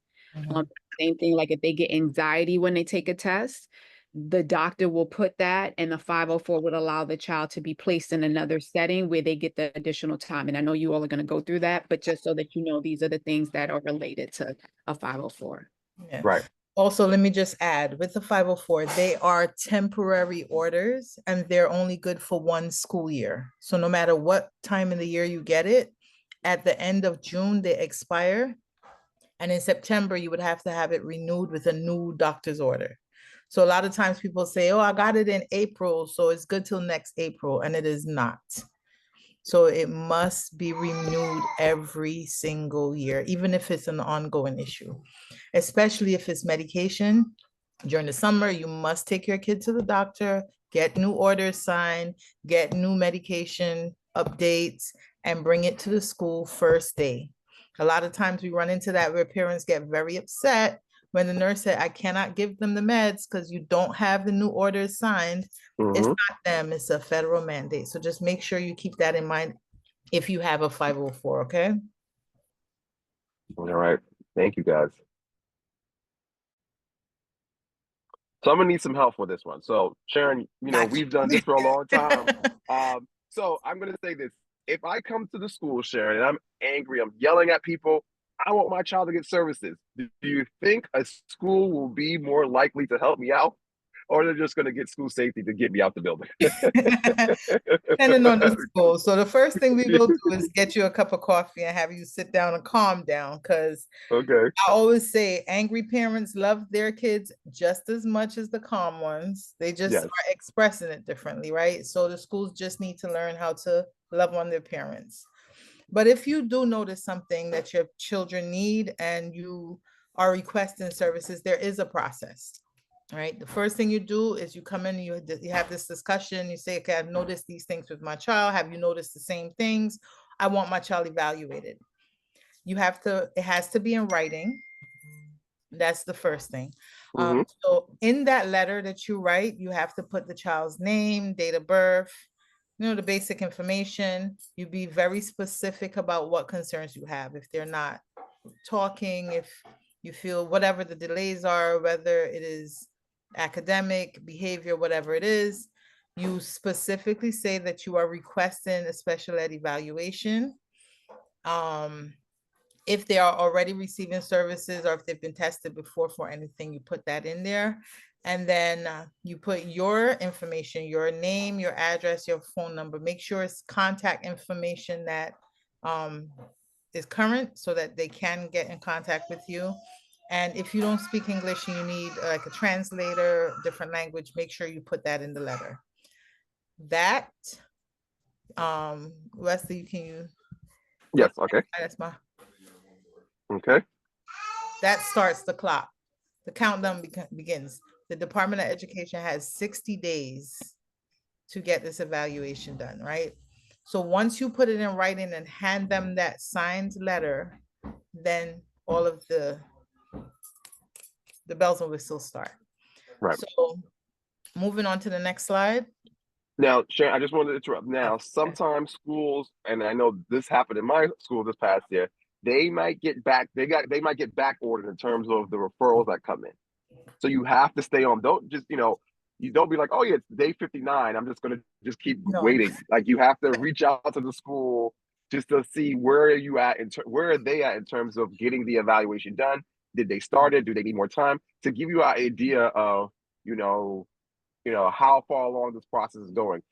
Speaker 5: Same thing, like if they get anxiety when they take a test, the doctor will put that, and the 504 would allow the child to be placed in another setting where they get the additional time. And I know you all are going to go through that, but just so that you know, these are the things that are related to a 504.
Speaker 3: Yeah.
Speaker 4: Right.
Speaker 3: Also, let me just add, with the 504, they are temporary orders and they're only good for one school year. So no matter what time in the year you get it, at the end of June, they expire. And in September, you would have to have it renewed with a new doctor's order. So a lot of times people say, oh, I got it in April, so it's good till next April, and it is not. So it must be renewed every single year, even if it's an ongoing issue, especially if it's medication. During the summer, you must take your kid to the doctor, get new orders signed, get new medication updates, and bring it to the school first day. A lot of times we run into that where parents get very upset when the nurse said, I cannot give them the meds because you don't have the new orders signed. It's not them, it's a federal mandate. So just make sure you keep that in mind if you have a 504, okay?
Speaker 4: All right. Thank you, guys. So I'm gonna need some help for this one. So Sharon, we've done this for a long time. So I'm gonna say this. If I come to the school, Sharon, and I'm angry, I'm yelling at people, I want my child to get services. Do you think a school will be more likely to help me out? Or they're just gonna get school safety to get me out the building?
Speaker 3: Depending on the school. So the first thing we will do is get you a cup of coffee and have you sit down and calm down. Because
Speaker 4: okay.
Speaker 3: I always say angry parents love their kids just as much as the calm ones. They just
Speaker 4: Yes.
Speaker 3: are expressing it differently, right? So the schools just need to learn how to love on their parents. But if you do notice something that your children need and you are requesting services, there is a process. Right. The first thing you do is you come in and you have this discussion. You say, okay, I've noticed these things with my child. Have you noticed the same things? I want my child evaluated. It has to be in writing. That's the first thing. So in that letter that you write, you have to put the child's name, date of birth, the basic information. You be very specific about what concerns you have. If they're not talking, if you feel whatever the delays are, whether it is academic, behavior, whatever it is, you specifically say that you are requesting a special ed evaluation. If they are already receiving services or if they've been tested before for anything, you put that in there. And then you put your information, your name, your address, your phone number. Make sure it's contact information that is current so that they can get in contact with you. And if you don't speak English and you need like a translator, different language, make sure you put that in the letter. That, Wesley, can you?
Speaker 4: Yes, okay.
Speaker 3: That's my.
Speaker 4: Okay.
Speaker 3: That starts the clock. The countdown begins. The Department of Education has 60 days to get this evaluation done, right? So once you put it in writing and hand them that signed letter, then all of the bells and whistles start.
Speaker 4: Right.
Speaker 3: So moving on to the next slide.
Speaker 4: Now, Sharon, I just wanted to interrupt. Now,
Speaker 3: Okay.
Speaker 4: sometimes schools, and I know this happened in my school this past year, they might get back. They might get back ordered in terms of the referrals that come in. So you have to stay on. Don't just you don't be like, oh yeah, it's day 59. I'm just gonna just keep
Speaker 3: No.
Speaker 4: waiting. Like you have to reach out to the school just to see where are you at where are they at in terms of getting the evaluation done. Did they start it? Do they need more time to give you an idea of you know how far along this process is going.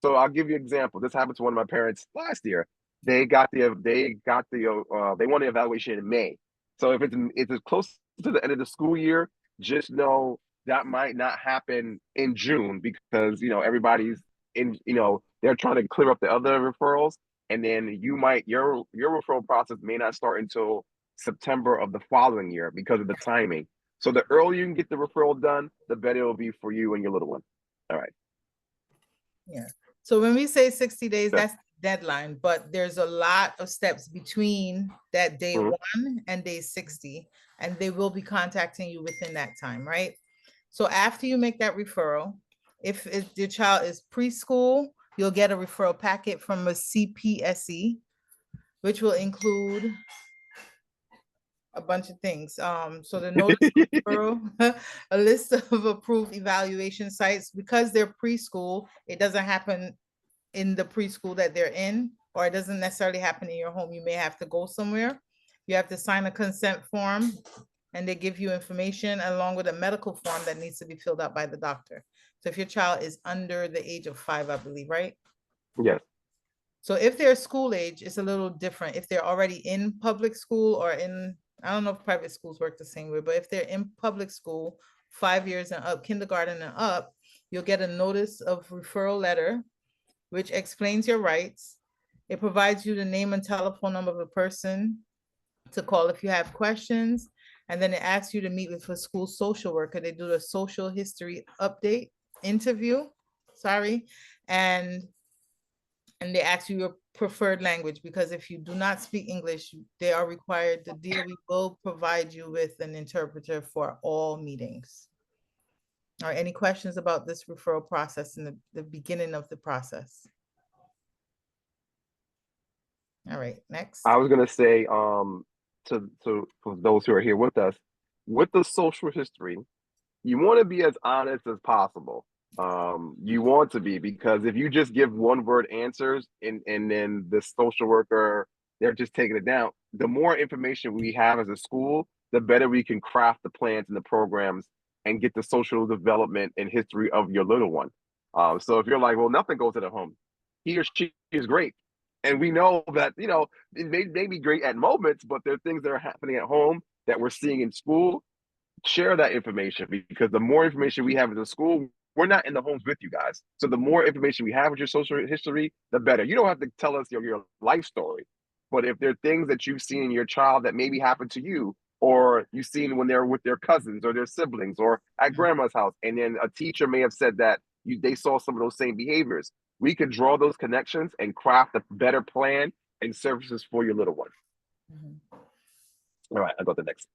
Speaker 4: So I'll give you an example. This happened to one of my parents last year. They want the evaluation in May. So if it's close to the end of the school year, just know that might not happen in June because everybody's in they're trying to clear up the other referrals, and then your referral process may not start until September of the following year because of the timing. So the earlier you can get the referral done, the better it will be for you and your little one. All right.
Speaker 3: Yeah. So when we say 60 days,
Speaker 4: Okay.
Speaker 3: that's deadline, but there's a lot of steps between that day
Speaker 4: Mhm.
Speaker 3: 1 and day 60, and they will be contacting you within that time, right? So after you make that referral, if your child is preschool, you'll get a referral packet from a CPSE, which will include a bunch of things. So the notice of referral, a list of approved evaluation sites. Because they're preschool, it doesn't happen in the preschool that they're in, or it doesn't necessarily happen in your home. You may have to go somewhere. You have to sign a consent form, and they give you information along with a medical form that needs to be filled out by the doctor. So if your child is under the age of 5, I believe, right?
Speaker 4: Yes.
Speaker 3: So if they're school age, it's a little different. If they're already in public school or I don't know if private schools work the same way, but if they're in public school, 5 years and up, kindergarten and up, you'll get a notice of referral letter, which explains your rights. It provides you the name and telephone number of the person to call if you have questions. And then it asks you to meet with a school social worker. They do a social history update interview, and they ask you your preferred language, because if you do not speak English, they are required, the DOE will provide you with an interpreter for all meetings. All right, any questions about this referral process in the beginning of the process? All right, next.
Speaker 4: I was gonna say, to for those who are here with us, with the social history, you want to be as honest as possible. You want to be because if you just give one word answers and then the social worker they're just taking it down, the more information we have as a school, the better we can craft the plans and the programs and get the social development and history of your little one. So if you're like, well, nothing goes to the home, he or she is great. And we know that, it may be great at moments, but there are things that are happening at home that we're seeing in school. Share that information because the more information we have in the school, we're not in the homes with you guys. So the more information we have with your social history, the better. You don't have to tell us your life story, but if there are things that you've seen in your child that maybe happened to you, or you've seen when they're with their cousins or their siblings or at grandma's house, and then a teacher may have said that they saw some of those same behaviors, we could draw those connections and craft a better plan and services for your little one.
Speaker 3: Mhm.
Speaker 4: All right, I'll go to the next.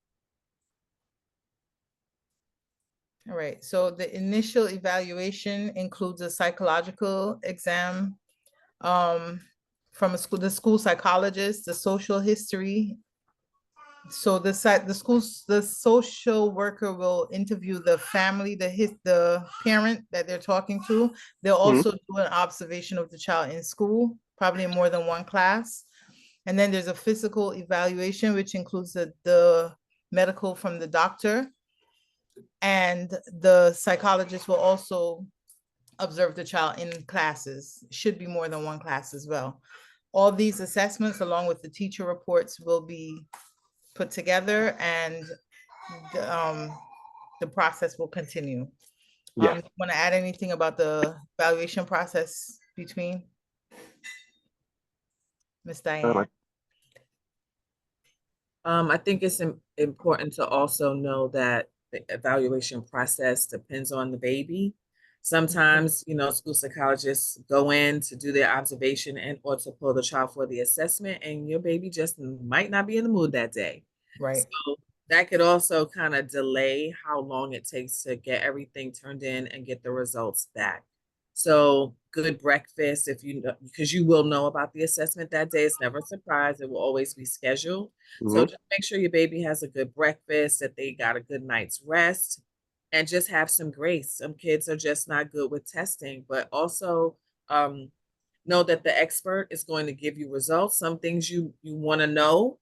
Speaker 3: All right, so the initial evaluation includes a psychological exam from the school psychologist, the social history. So the social worker will interview the family, the parent that they're talking to. They'll
Speaker 4: Mhm.
Speaker 3: also do an observation of the child in school, probably in more than one class. And then there's a physical evaluation, which includes the medical from the doctor. And the psychologist will also observe the child in classes. Should be more than one class as well. All these assessments, along with the teacher reports, will be put together, and the process will continue.
Speaker 4: Yes.
Speaker 3: Want to add anything about the evaluation process between Miss Diane?
Speaker 2: I think it's important to also know that the evaluation process depends on the baby. Sometimes, school psychologists go in to do their observation and or to pull the child for the assessment, and your baby just might not be in the mood that day.
Speaker 3: Right.
Speaker 2: So that could also kind of delay how long it takes to get everything turned in and get the results back. So good breakfast, if you know, because you will know about the assessment that day. It's never a surprise. It will always be scheduled. So
Speaker 4: Hmm.
Speaker 2: just make sure your baby has a good breakfast, that they got a good night's rest, and just have some grace. Some kids are just not good with testing, but also um, know that the expert is going to give you results. Some things you want to know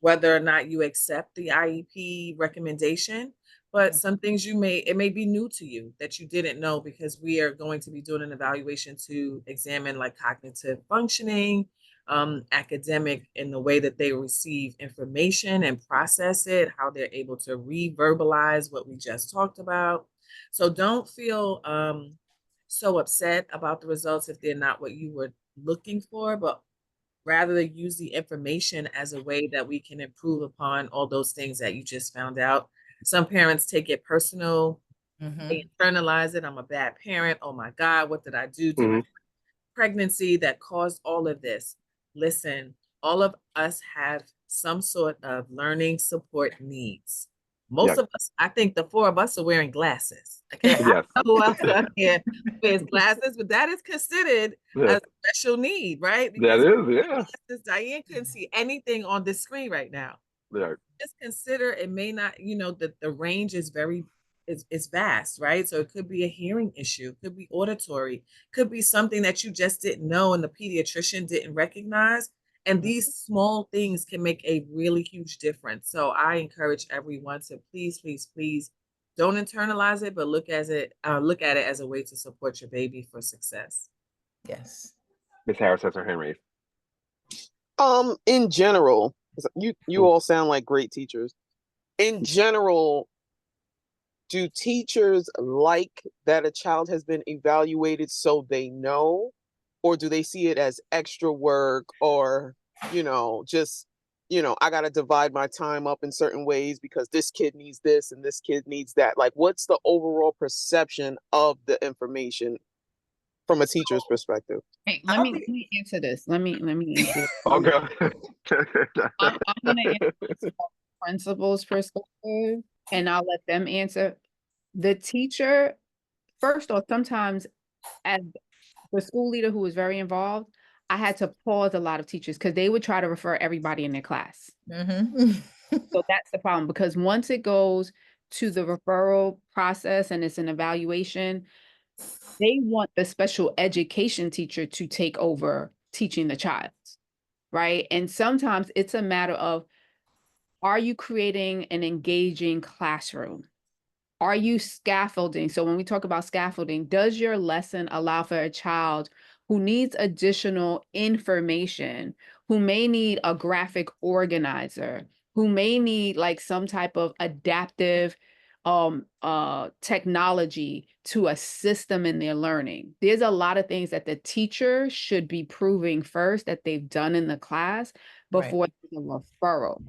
Speaker 2: whether or not you accept the IEP recommendation, but some things it may be new to you that you didn't know, because we are going to be doing an evaluation to examine like cognitive functioning, academic, in the way that they receive information and process it, how they're able to re-verbalize what we just talked about. So don't feel so upset about the results if they're not what you were looking for, but rather use the information as a way that we can improve upon all those things that you just found out. Some parents take it personal, they internalize it. I'm a bad parent. Oh my God, what did I do
Speaker 4: Hmm.
Speaker 2: during pregnancy that caused all of this? Listen, all of us have some sort of learning support needs.
Speaker 4: Yeah.
Speaker 2: Most of us, I think the four of us are wearing glasses. Okay, I
Speaker 4: Yes.
Speaker 2: don't know who else on here wears glasses, but that is considered
Speaker 4: Yes.
Speaker 2: a special need, right?
Speaker 4: That
Speaker 2: Because
Speaker 4: is. Yeah.
Speaker 2: glasses, Diane couldn't see anything on the screen right now.
Speaker 4: Yeah.
Speaker 2: Just consider it may not, the range is is vast, right? So it could be a hearing issue, could be auditory, could be something that you just didn't know and the pediatrician didn't recognize. And these small things can make a really huge difference. So I encourage everyone to please, please, please don't internalize it, but look at it as a way to support your baby for success.
Speaker 3: Yes.
Speaker 4: Miss Harris has her hand raised.
Speaker 6: In general, 'cause you
Speaker 4: Mm.
Speaker 6: all sound like great teachers. In general, do teachers like that a child has been evaluated so they know, or do they see it as extra work, or just I got to divide my time up in certain ways because this kid needs this and this kid needs that? Like, what's the overall perception of the information from a teacher's perspective?
Speaker 5: Hey,
Speaker 2: I'll
Speaker 5: let
Speaker 2: be
Speaker 5: me answer this. Let me answer this.
Speaker 4: Okay.
Speaker 5: I'm gonna answer this from a principal's perspective, and I'll let them answer. The teacher, first off, sometimes as the school leader who was very involved, I had to pause a lot of teachers because they would try to refer everybody in their class. So that's the problem, because once it goes to the referral process and it's an evaluation, they want the special education teacher to take over teaching the child, right? And sometimes it's a matter of, are you creating an engaging classroom? Are you scaffolding? So when we talk about scaffolding, does your lesson allow for a child who needs additional information, who may need a graphic organizer, who may need like some type of adaptive technology to assist them in their learning? There's a lot of things that the teacher should be proving first that they've done in the class before the referral.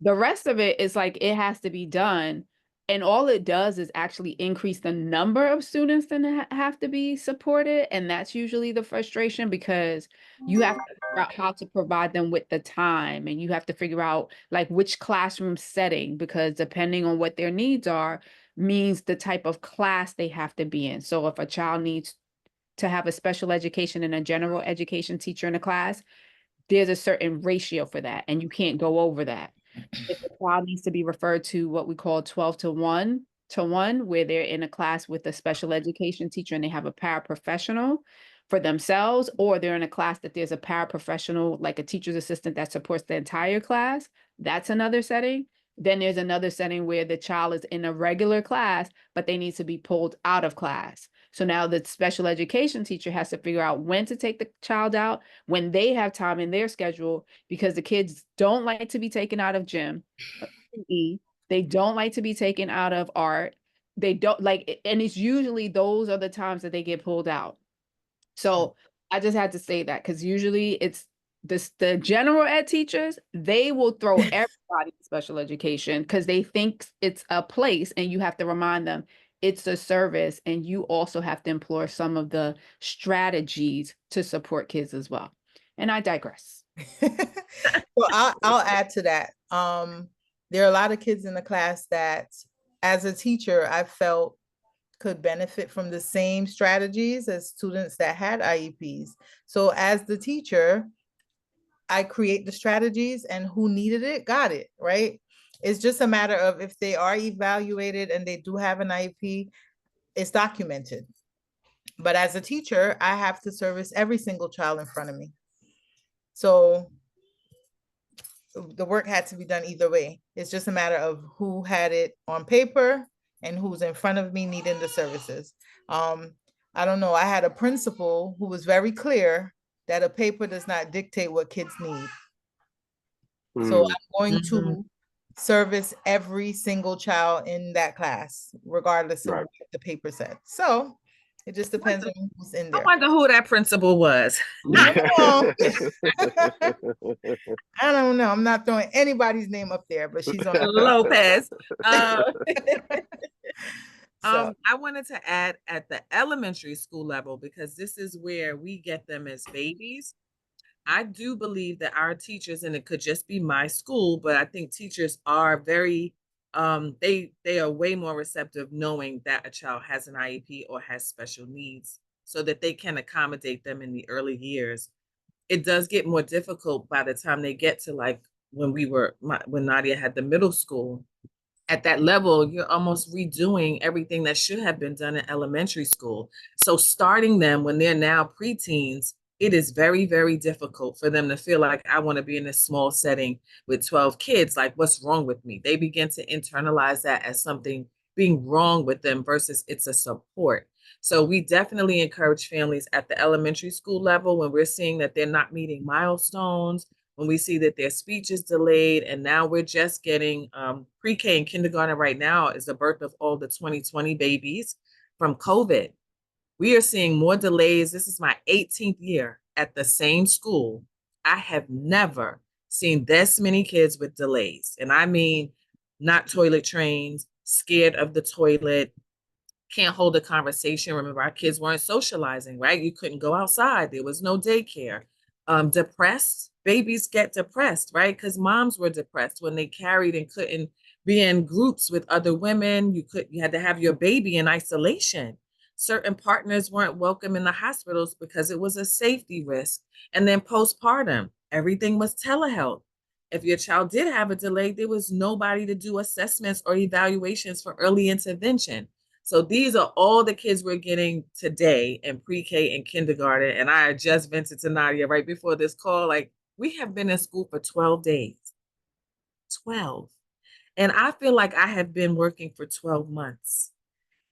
Speaker 5: The rest of it is like it has to be done. And all it does is actually increase the number of students that have to be supported. And that's usually the frustration, because you have to figure out how to provide them with the time, and you have to figure out like which classroom setting, because depending on what their needs are, means the type of class they have to be in. So if a child needs to have a special education and a general education teacher in a class, there's a certain ratio for that, and you can't go over that. If the child needs to be referred to what we call 12 to 1, where they're in a class with a special education teacher and they have a paraprofessional for themselves, or they're in a class that there's a paraprofessional, like a teacher's assistant that supports the entire class, that's another setting. Then there's another setting where the child is in a regular class, but they need to be pulled out of class. So now the special education teacher has to figure out when to take the child out, when they have time in their schedule, because the kids don't like to be taken out of gym, PE. They don't like to be taken out of art. They don't like, and it's usually those are the times that they get pulled out. So I just had to say that, because usually it's the general ed teachers, they will throw everybody in special education because they think it's a place, and you have to remind them it's a service, and you also have to employ some of the strategies to support kids as well. And I digress.
Speaker 3: Well, I'll add to that. There are a lot of kids in the class that, as a teacher, I felt could benefit from the same strategies as students that had IEPs. So as the teacher, I create the strategies, and who needed it got it, right? It's just a matter of if they are evaluated and they do have an IEP, it's documented. But as a teacher, I have to service every single child in front of me. So the work had to be done either way. It's just a matter of who had it on paper and who's in front of me needing the services. I don't know. I had a principal who was very clear that a paper does not dictate what kids need. So I'm going to service every single child in that class, regardless of
Speaker 4: Right.
Speaker 3: what the paper said. So it just depends on who's in
Speaker 2: I
Speaker 3: there.
Speaker 2: wonder who that principal was.
Speaker 3: I don't know. I'm not throwing anybody's name up there, but she's on
Speaker 2: Lopez.
Speaker 3: So
Speaker 2: I wanted to add at the elementary school level, because this is where we get them as babies. I do believe that our teachers, and it could just be my school, but I think teachers are very, they are way more receptive knowing that a child has an IEP or has special needs, so that they can accommodate them in the early years. It does get more difficult by the time they get to, like, when Nadia had the middle school. At that level, you're almost redoing everything that should have been done in elementary school. So starting them when they're now preteens, it is very, very difficult for them to feel like, I want to be in this small setting with 12 kids. Like, what's wrong with me? They begin to internalize that as something being wrong with them versus it's a support. So we definitely encourage families at the elementary school level, when we're seeing that they're not meeting milestones, when we see that their speech is delayed, and now we're just getting pre-K and kindergarten right now is the birth of all the 2020 babies from COVID. We are seeing more delays. This is my 18th year at the same school. I have never seen this many kids with delays. And I mean, not toilet trained, scared of the toilet, can't hold a conversation. Remember, our kids weren't socializing, right? You couldn't go outside. There was no daycare. Depressed, babies get depressed, right? Because moms were depressed when they carried and couldn't be in groups with other women. You had to have your baby in isolation. Certain partners weren't welcome in the hospitals because it was a safety risk. And then postpartum, everything was telehealth. If your child did have a delay, there was nobody to do assessments or evaluations for early intervention. So these are all the kids we're getting today in pre-K and kindergarten. And I just vented to Nadia right before this call, like, we have been in school for 12 days. 12. And I feel like I have been working for 12 months.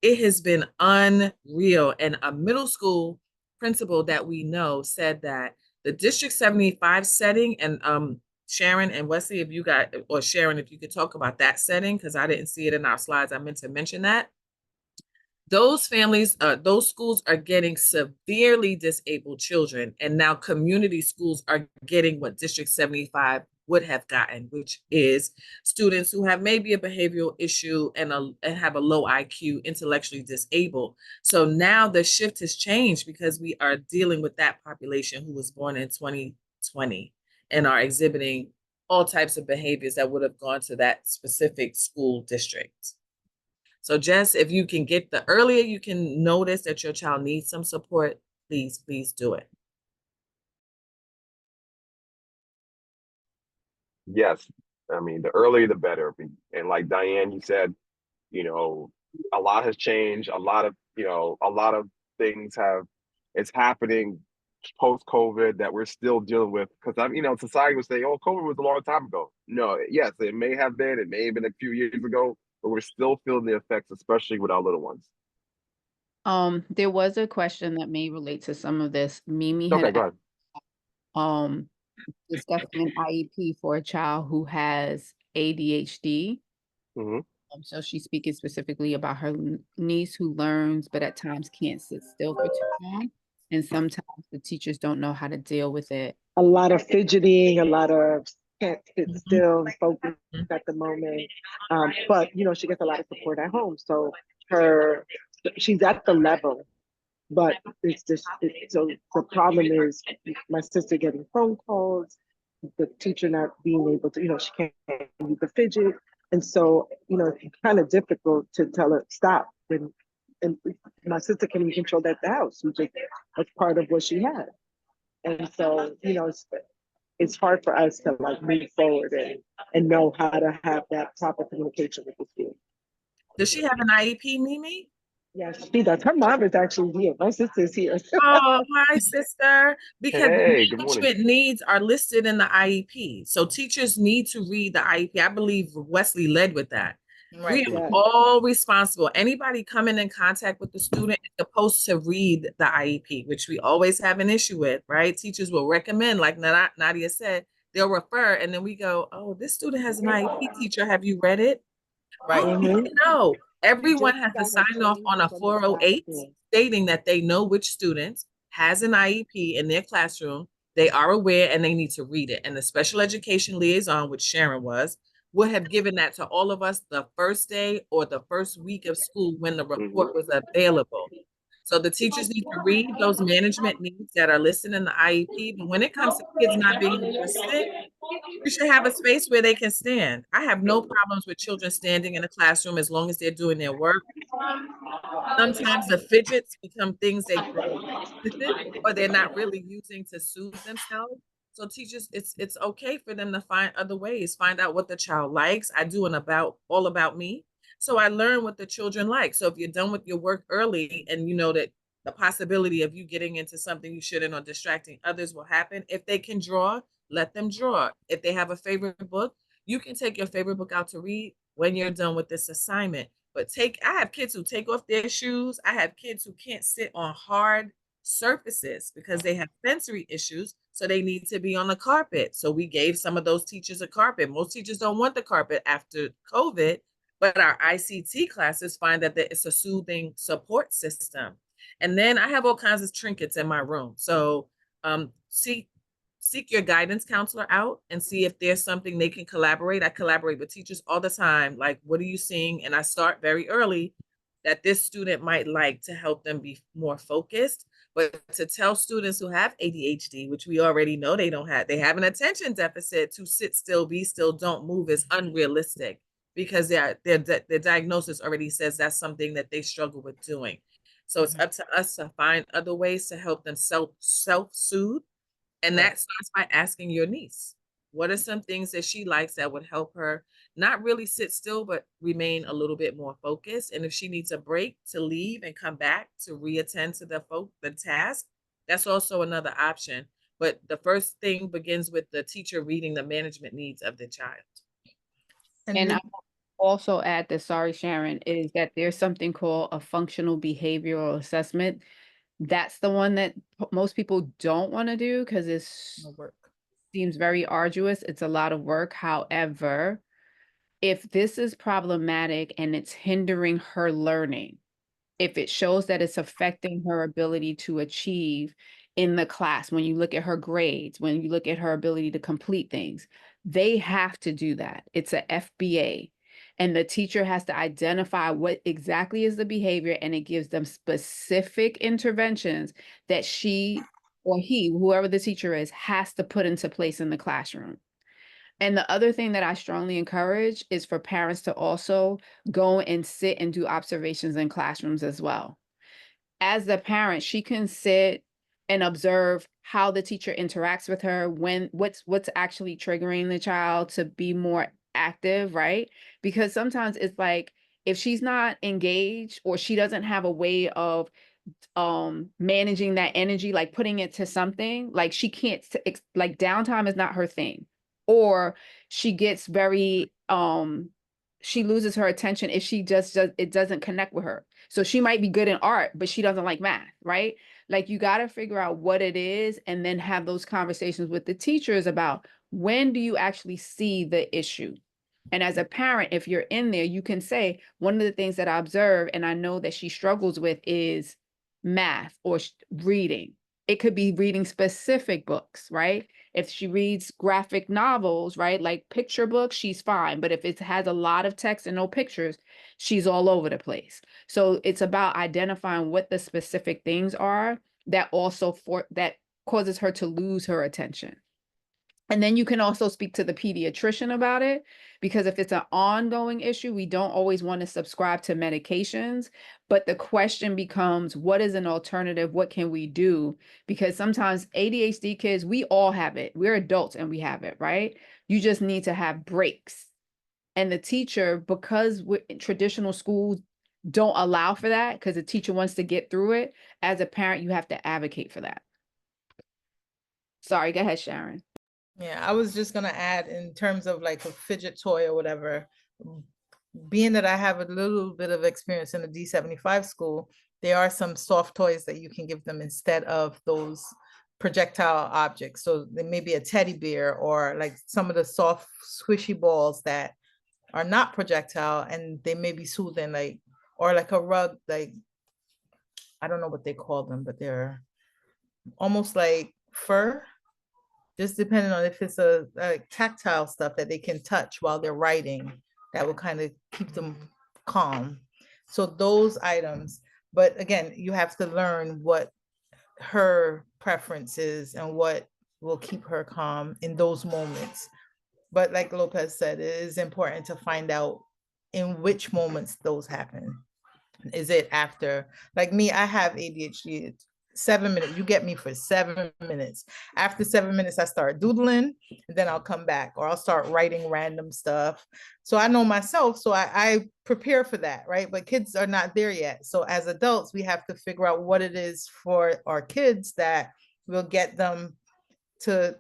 Speaker 2: It has been unreal. And a middle school principal that we know said that the District 75 setting, and Sharon and Wesley, if you got, or Sharon, if you could talk about that setting, because I didn't see it in our slides. I meant to mention that. Those families, those schools are getting severely disabled children, and now community schools are getting what District 75 would have gotten, which is students who have maybe a behavioral issue and have a low IQ, intellectually disabled. So now the shift has changed, because we are dealing with that population who was born in 2020 and are exhibiting all types of behaviors that would have gone to that specific school district. So Jess, if you can get, the earlier you can notice that your child needs some support, please do it.
Speaker 4: Yes. I mean, the earlier, the better. And like Diane, you said, a lot has changed. A lot of things it's happening post-COVID that we're still dealing with. Because society would say, oh, COVID was a long time ago. No, yes, it may have been. It may have been a few years ago, but we're still feeling the effects, especially with our little ones.
Speaker 5: There was a question that may relate to some of this. Mimi
Speaker 4: Okay,
Speaker 5: had
Speaker 4: go ahead.
Speaker 5: discussing an IEP for a child who has ADHD.
Speaker 4: Mm-hmm.
Speaker 5: So she's speaking specifically about her niece who learns, but at times can't sit still for too long. And sometimes the teachers don't know how to deal with it.
Speaker 8: A lot of fidgeting, a lot of can't sit still and focus at the moment. But she gets a lot of support at home. So she's at the level, but so the problem is my sister getting phone calls, the teacher not being able to, she can't use the fidget. And so, it's kind of difficult to tell her stop when and my sister can even control that the house. We just, that's part of what she had. And so, you know, it's hard for us to like move forward and know how to have that proper communication with the student.
Speaker 2: Does she have an IEP, Mimi?
Speaker 8: Yes, she does. Her mom is actually here. My sister's here.
Speaker 2: Oh, hi, sister. Because
Speaker 4: Hey, good morning.
Speaker 2: management needs are listed in the IEP. So teachers need to read the IEP. I believe Wesley led with that. We
Speaker 3: Right.
Speaker 2: are
Speaker 8: Yeah.
Speaker 2: all responsible. Anybody coming in contact with the student is supposed to read the IEP, which we always have an issue with, right? Teachers will recommend, like Nadia said, they'll refer, and then we go, oh, this student has an IEP, teacher. Have you read it?
Speaker 3: Right.
Speaker 2: Oh,
Speaker 8: Mhm.
Speaker 2: no. Everyone
Speaker 8: Just
Speaker 2: has to
Speaker 8: got her
Speaker 2: sign off on
Speaker 8: change
Speaker 2: a
Speaker 8: from the
Speaker 2: 408
Speaker 8: classroom.
Speaker 2: stating that they know which students has an IEP in their classroom. They are aware and they need to read it. And the special education liaison, which Sharon was, would have given that to all of us the first day or the first week of school when the report was available. So the teachers need to read those management needs that are listed in the IEP. But when it comes to kids not being able to sit, you should have a space where they can stand. I have no problems with children standing in a classroom as long as they're doing their work. Sometimes the fidgets become things they grow with, or they're not really using to soothe themselves. So teachers, it's okay for them to find other ways, find out what the child likes. I do an about all about me. So I learn what the children like. So if you're done with your work early and you know that the possibility of you getting into something you shouldn't or distracting others will happen, if they can draw, let them draw. If they have a favorite book, you can take your favorite book out to read when you're done with this assignment. But I have kids who take off their shoes. I have kids who can't sit on hard surfaces because they have sensory issues. So they need to be on the carpet. So we gave some of those teachers a carpet. Most teachers don't want the carpet after COVID, but our ICT classes find that it's a soothing support system. And then I have all kinds of trinkets in my room. So see, seek your guidance counselor out and see if there's something they can collaborate. I collaborate with teachers all the time. Like, what are you seeing? And I start very early that this student might like to help them be more focused. But to tell students who have ADHD, which we already know they have an attention deficit, to sit still, be still, don't move is unrealistic because their diagnosis already says that's something that they struggle with doing. So it's up to us to find other ways to help them self-soothe. And that starts by asking your niece, what are some things that she likes that would help her not really sit still, but remain a little bit more focused? And if she needs a break to leave and come back to reattend to the task, that's also another option. But the first thing begins with the teacher reading the management needs of the child.
Speaker 5: And I will also add that, sorry, Sharon, is that there's something called a functional behavioral assessment. That's the one that most people don't want to do because it seems very arduous. It's a lot of work. However, if this is problematic and it's hindering her learning, if it shows that it's affecting her ability to achieve in the class, when you look at her grades, when you look at her ability to complete things, they have to do that. It's a FBA. And the teacher has to identify what exactly is the behavior, and it gives them specific interventions that she or he, whoever the teacher is, has to put into place in the classroom. And the other thing that I strongly encourage is for parents to also go and sit and do observations in classrooms as well. As the parent, she can sit and observe how the teacher interacts with her, when what's actually triggering the child to be more active, right? Because sometimes it's like if she's not engaged or she doesn't have a way of managing that energy, like putting it to something, like she can't like downtime is not her thing, or she gets very she loses her attention if she just does it doesn't connect with her. So she might be good in art but she doesn't like math, right? Like you got to figure out what it is and then have those conversations with the teachers about when do you actually see the issue. And as a parent, if you're in there, you can say, one of the things that I observe and I know that she struggles with is math or reading. It could be reading specific books, right? If she reads graphic novels, right, like picture books, she's fine. But if it has a lot of text and no pictures, she's all over the place. So it's about identifying what the specific things are that also that causes her to lose her attention. And then you can also speak to the pediatrician about it, because if it's an ongoing issue, we don't always want to subscribe to medications. But the question becomes, what is an alternative? What can we do? Because sometimes ADHD kids, we all have it. We're adults and we have it, right? You just need to have breaks. And the teacher, because traditional schools don't allow for that, because the teacher wants to get through it, as a parent, you have to advocate for that. Sorry, go ahead, Sharon.
Speaker 3: Yeah, I was just gonna add in terms of like a fidget toy or whatever, being that I have a little bit of experience in the D75 school, there are some soft toys that you can give them instead of those projectile objects. So there may be a teddy bear or like some of the soft squishy balls that are not projectile and they may be soothing, like, or like a rug, like, I don't know what they call them, but they're almost like fur, just depending on if it's a tactile stuff that they can touch while they're writing, that will kind of keep them calm. So those items, but again, you have to learn what her preference is and what will keep her calm in those moments. But like Lopez said, it is important to find out in which moments those happen. Is it after, like me, I have ADHD. 7 minutes, you get me for 7 minutes. After 7 minutes, I start doodling, and then I'll come back, or I'll start writing random stuff. So I know myself, so I prepare for that, right? But kids are not there yet. So as adults, we have to figure out what it is for our kids that will get them to,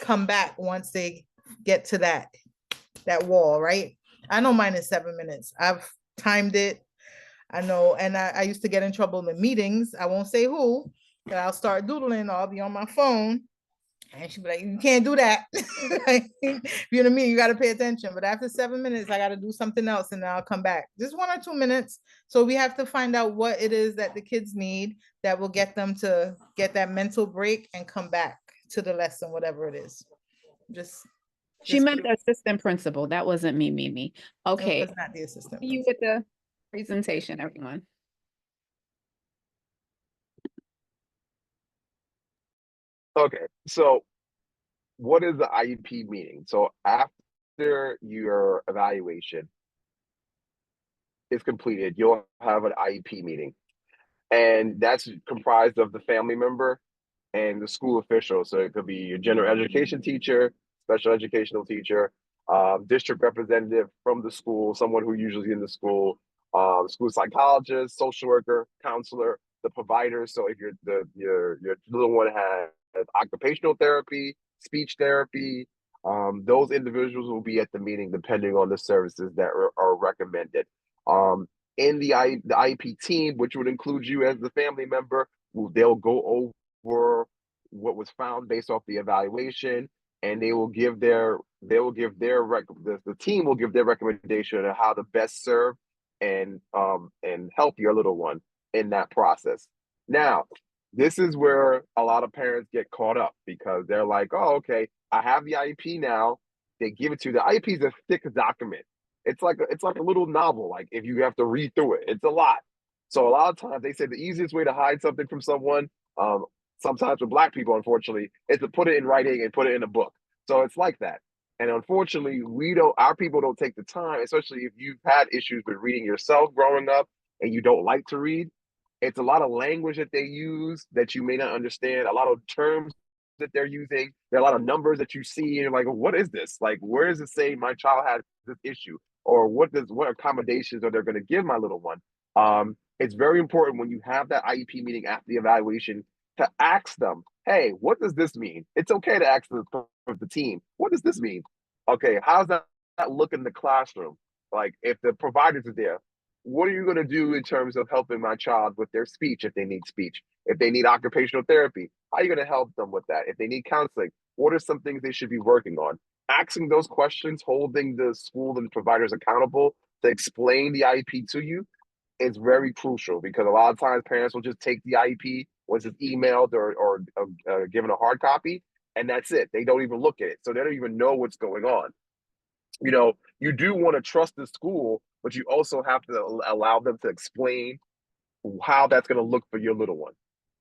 Speaker 3: come back once they get to that wall, right? I know mine is 7 minutes. I've timed it. I know, and I used to get in trouble in meetings. I won't say who, and I'll start doodling. I'll be on my phone, and she'll be like, "You can't do that." Like, if you're in a meeting, you got to pay attention. But after 7 minutes, I got to do something else, and then I'll come back. Just 1 or 2 minutes. So we have to find out what it is that the kids need that will get them to get that mental break and come back to the lesson, whatever it is. Just
Speaker 5: She meant the assistant principal. That wasn't me, Mimi. Okay.
Speaker 3: It was not the assistant.
Speaker 5: You with the presentation, everyone.
Speaker 4: Okay, so what is the IEP meeting? So after your evaluation is completed, you'll have an IEP meeting. And that's comprised of the family member and the school official. So it could be your general education teacher, special educational teacher, district representative from the school, someone who usually in the school psychologist, social worker, counselor, the provider. So if your little one has occupational therapy, speech therapy, those individuals will be at the meeting depending on the services that are recommended. In the IEP team, which would include you as the family member, they'll go over what was found based off the evaluation, and the team will give their recommendation on how to best serve and help your little one in that process. Now, this is where a lot of parents get caught up because they're like, "Oh, okay, I have the IEP now." They give it to you. The IEP is a thick document. It's like a little novel. Like if you have to read through it, it's a lot. So a lot of times they say the easiest way to hide something from someone, sometimes with Black people, unfortunately, is to put it in writing and put it in a book. So it's like that. And unfortunately, our people don't take the time, especially if you've had issues with reading yourself growing up and you don't like to read. It's a lot of language that they use that you may not understand, a lot of terms that they're using. There are a lot of numbers that you see, and you're like, what is this? Like, where does it say my child has this issue? Or what accommodations are they going to give my little one? It's very important when you have that IEP meeting after the evaluation to ask them, hey, what does this mean? It's okay to ask the team, what does this mean? Okay, how's that look in the classroom? Like if the providers are there, what are you going to do in terms of helping my child with their speech if they need speech? If they need occupational therapy, how are you going to help them with that? If they need counseling, what are some things they should be working on? Asking those questions, holding the school and providers accountable to explain the IEP to you is very crucial because a lot of times parents will just take the IEP once it's emailed or given a hard copy, and that's it. They don't even look at it. So they don't even know what's going on. You do want to trust the school, but you also have to allow them to explain how that's going to look for your little one.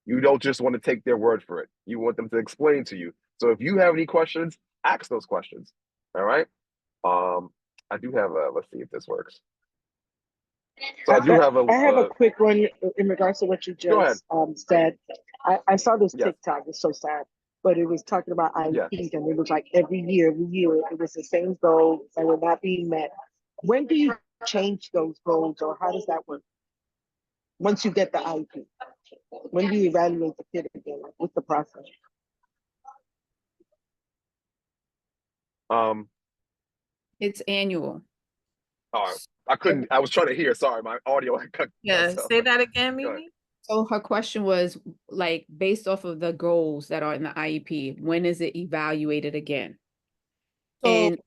Speaker 4: You don't just want to take their word for it. You want them to explain to you. So if you have any questions, ask those questions. All right. I do have a, let's see if this works. So I do have
Speaker 8: I have a
Speaker 4: a
Speaker 8: quick one in regards to what you
Speaker 4: go ahead.
Speaker 8: just said. I saw this
Speaker 4: Yes.
Speaker 8: TikTok. It's so sad, but it was talking about
Speaker 4: Yes.
Speaker 8: IEPs, and it was like every year, it was the same goals that were not being met. When do you change those goals, or how does that work? Once you get the IEP, when do you evaluate the kid again? Like, what's the process?
Speaker 4: Um,
Speaker 5: It's annual.
Speaker 4: oh, I couldn't, I was trying to hear. Sorry, my audio had cut
Speaker 2: Yeah,
Speaker 4: myself.
Speaker 2: say that again,
Speaker 4: Go ahead.
Speaker 2: Mimi.
Speaker 5: So her question was like based off of the goals that are in the IEP, when is it evaluated again?
Speaker 3: So
Speaker 5: And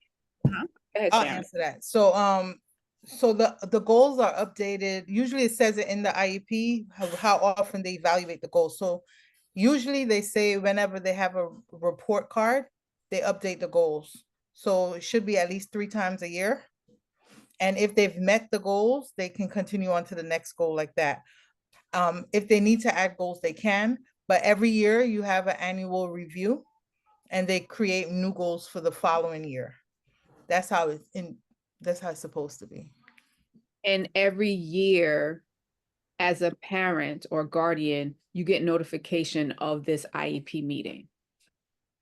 Speaker 5: go ahead,
Speaker 3: I'll
Speaker 5: Sharon.
Speaker 3: answer that. So the goals are updated. Usually it says it in the IEP how often they evaluate the goals. So usually they say whenever they have a report card, they update the goals. So it should be at least 3 times a year. And if they've met the goals, they can continue on to the next goal like that. If they need to add goals, they can. But every year you have an annual review, and they create new goals for the following year. That's how it's in. That's how it's supposed to be.
Speaker 5: And every year, as a parent or guardian, you get notification of this IEP meeting.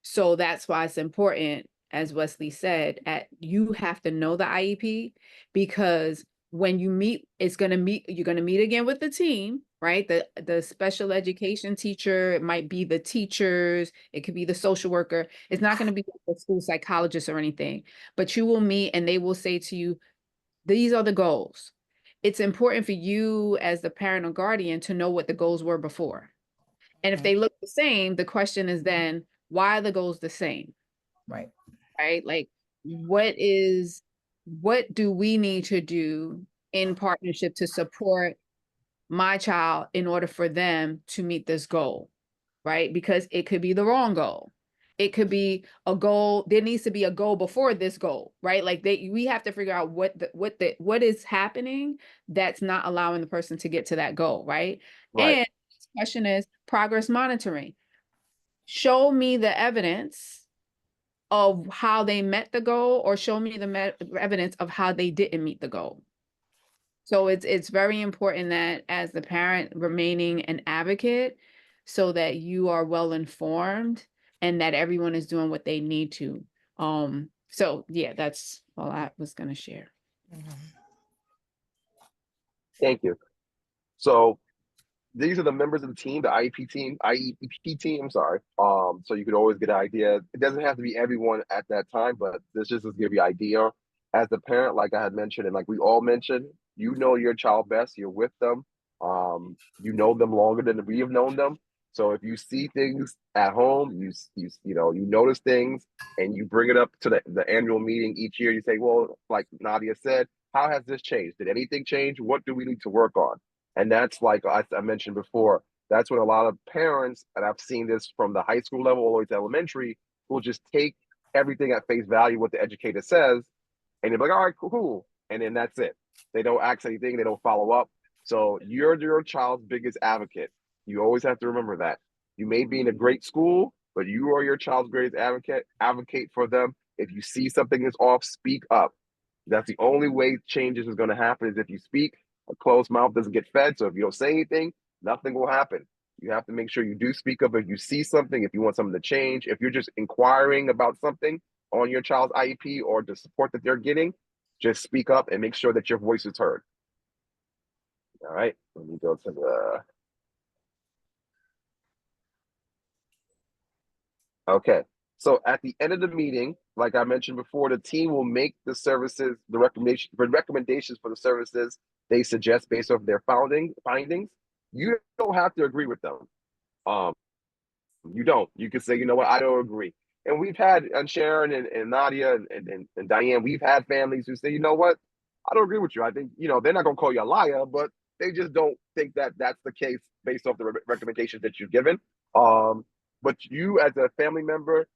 Speaker 5: So that's why it's important, as Wesley said, you have to know the IEP, because when you meet, you're going to meet again with the team, right? The special education teacher, it might be the teachers, it could be the social worker. It's not going to be the school psychologist or anything, but you will meet and they will say to you, these are the goals. It's important for you as the parent or guardian to know what the goals were before. And if they look the same, the question is then, why are the goals the same?
Speaker 3: Right.
Speaker 5: Right? Like, what do we need to do in partnership to support my child in order for them to meet this goal? Right? Because it could be the wrong goal. It could be a goal. There needs to be a goal before this goal, right? Like we have to figure out what is happening that's not allowing the person to get to that goal, right?
Speaker 4: Right.
Speaker 5: And the question is progress monitoring. Show me the evidence of how they met the goal, or show me the evidence of how they didn't meet the goal. So it's very important that as the parent remaining an advocate, so that you are well informed and that everyone is doing what they need to. So yeah, that's all I was going to share.
Speaker 4: Thank you. So these are the members of the team, the IEP team, I'm sorry. So you could always get an idea. It doesn't have to be everyone at that time, but this just to give you an idea. As the parent, like I had mentioned, and like we all mentioned, you know your child best, you're with them. You know them longer than we have known them. So if you see things at home, you notice things and you bring it up to the annual meeting each year, you say, well, like Nadia said, how has this changed? Did anything change? What do we need to work on? And that's like I mentioned before, that's what a lot of parents, and I've seen this from the high school level all the way to elementary, will just take everything at face value, what the educator says, and they're like, all right, cool. And then that's it. They don't ask anything, they don't follow up. So you're your child's biggest advocate. You always have to remember that. You may be in a great school, but you are your child's greatest advocate. Advocate for them. If you see something is off, speak up. That's the only way changes is going to happen is if you speak. A closed mouth doesn't get fed. So if you don't say anything, nothing will happen. You have to make sure you do speak up if you see something, if you want something to change, if you're just inquiring about something on your child's IEP or the support that they're getting, just speak up and make sure that your voice is heard. All right, let me go to the. Okay, so at the end of the meeting, like I mentioned before, the team will make the recommendations for the services they suggest based off their findings. You don't have to agree with them. You don't. You can say, you know what, I don't agree. And we've had, and Sharon and Nadia and Diane, we've had families who say, you know what, I don't agree with you. I think, they're not going to call you a liar, but they just don't think that that's the case based off the recommendations that you've given. But you as a family member,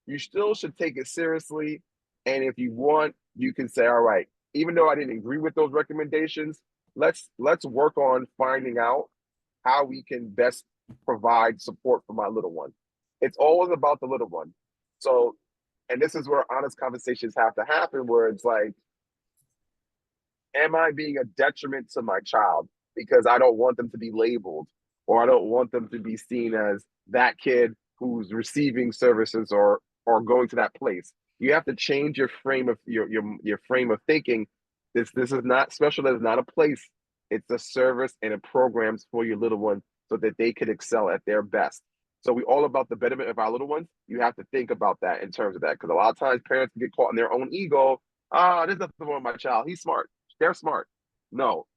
Speaker 4: you still should take it seriously. And if you want, you can say, all right, even though I didn't agree with those recommendations, let's work on finding out how we can best provide support for my little one. It's always about the little one. So, and this is where honest conversations have to happen, where it's like, am I being a detriment to my child because I don't want them to be labeled, or I don't want them to be seen as that kid who's receiving services or going to that place? You have to change your frame of your frame of thinking. This is not special ed is not a place. It's a service and a programs for your little one so that they can excel at their best. So we all about the betterment of our little ones. You have to think about that in terms of that, because a lot of times parents get caught in their own ego. Ah, there's nothing wrong with my child. He's smart. They're smart. No,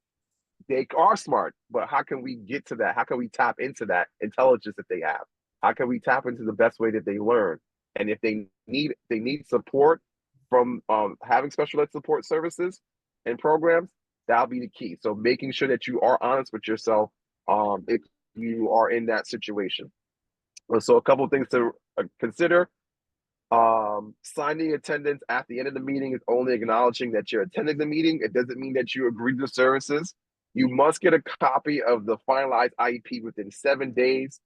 Speaker 4: they are smart, but how can we get to that? How can we tap into that intelligence that they have? How can we tap into the best way that they learn? And if they need support from having special ed support services and programs, that'll be the key. So making sure that you are honest with yourself if you are in that situation. So a couple of things to consider. Signing attendance at the end of the meeting is only acknowledging that you're attending the meeting. It doesn't mean that you agree to services. You must get a copy of the finalized IEP within 7 days.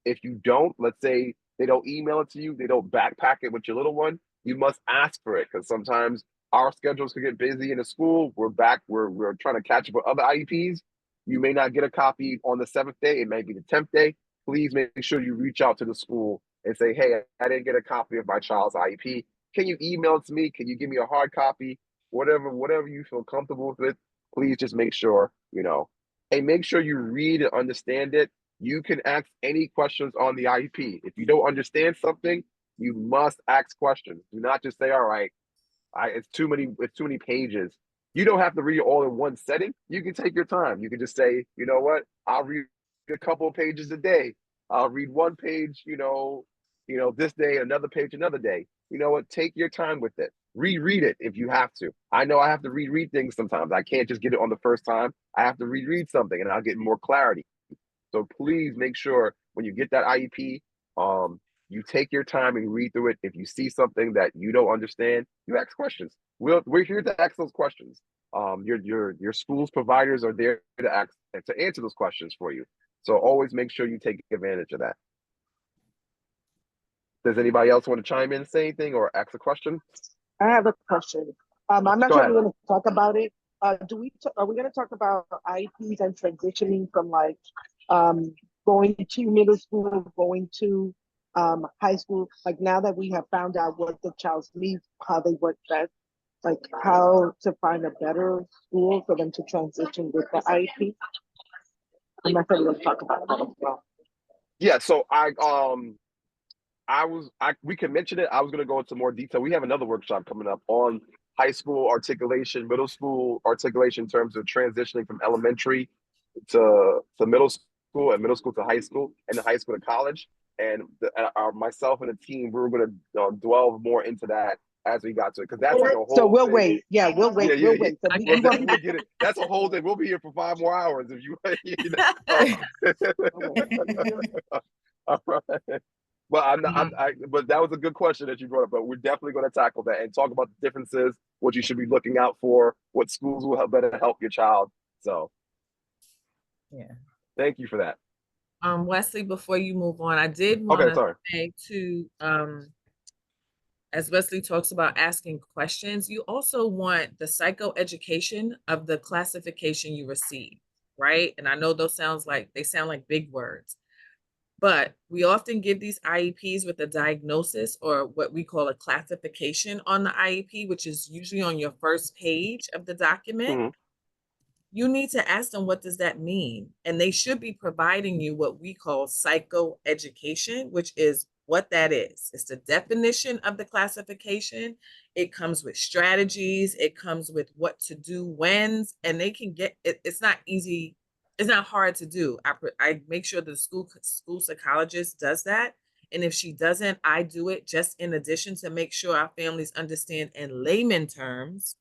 Speaker 4: If you don't, let's say they don't email it to you, they don't backpack it with your little one, you must ask for it, because sometimes our schedules can get busy in the school. We're trying to catch up with other IEPs. You may not get a copy on the 7th day. It may be the 10th day. Please make sure you reach out to the school and say, hey, I didn't get a copy of my child's IEP. Can you email it to me? Can you give me a hard copy? Whatever you feel comfortable with, please just make sure, and make sure you read and understand it. You can ask any questions on the IEP. If you don't understand something, you must ask questions. Do not just say, all right, it's too many pages. You don't have to read it all in one setting. You can take your time. You can just say, you know what, I'll read a couple of pages a day. I'll read one page, this day, another page another day. You know what? Take your time with it. Reread it if you have to. I know I have to reread things sometimes. I can't just get it on the first time. I have to reread something and I'll get more clarity. So please make sure when you get that IEP, you take your time and read through it. If you see something that you don't understand, you ask questions. We're here to ask those questions. Your school's providers are there to answer those questions for you. So always make sure you take advantage of that. Does anybody else want to chime in and say anything or ask a question?
Speaker 8: I have a question. I'm not
Speaker 4: Go
Speaker 8: sure
Speaker 4: ahead.
Speaker 8: we're going to talk about it. Are we going to talk about IEPs and transitioning from going to middle school, going to high school? Like, now that we have found out what the child's needs, how they work best, like how to find a better school for them to transition with the IEP. I'm not sure we're going to talk about that as well.
Speaker 4: Yeah. So we can mention it. I was going to go into more detail. We have another workshop coming up on high school articulation, middle school articulation in terms of transitioning from elementary to middle school and middle school to high school and the high school to college. And myself and the team, we were going to delve more into that as we got to it, because that's like a whole.
Speaker 8: So we'll
Speaker 4: thing.
Speaker 8: wait. Yeah, we'll wait.
Speaker 4: Yeah,
Speaker 8: we'll wait. So
Speaker 4: we'll definitely get it. That's a whole thing. We'll be here for 5 more hours if you. All right. But but that was a good question that you brought up. But we're definitely going to tackle that and talk about the differences, what you should be looking out for, what schools will better help your child. So,
Speaker 3: Yeah.
Speaker 4: Thank you for that.
Speaker 2: Wesley, before you move on, I did want to say as Wesley talks about asking questions, you also want the psychoeducation of the classification you receive, right? And I know those sound like big words, but we often give these IEPs with a diagnosis or what we call a classification on the IEP, which is usually on your first page of the document.
Speaker 4: Mm-hmm.
Speaker 2: You need to ask them, what does that mean? And they should be providing you what we call psychoeducation, which is what that is. It's the definition of the classification. It comes with strategies. It comes with what to do, whens, and they can get it. It's not easy. It's not hard to do. I make sure the school psychologist does that. And if she doesn't, I do it just in addition to make sure our families understand in layman terms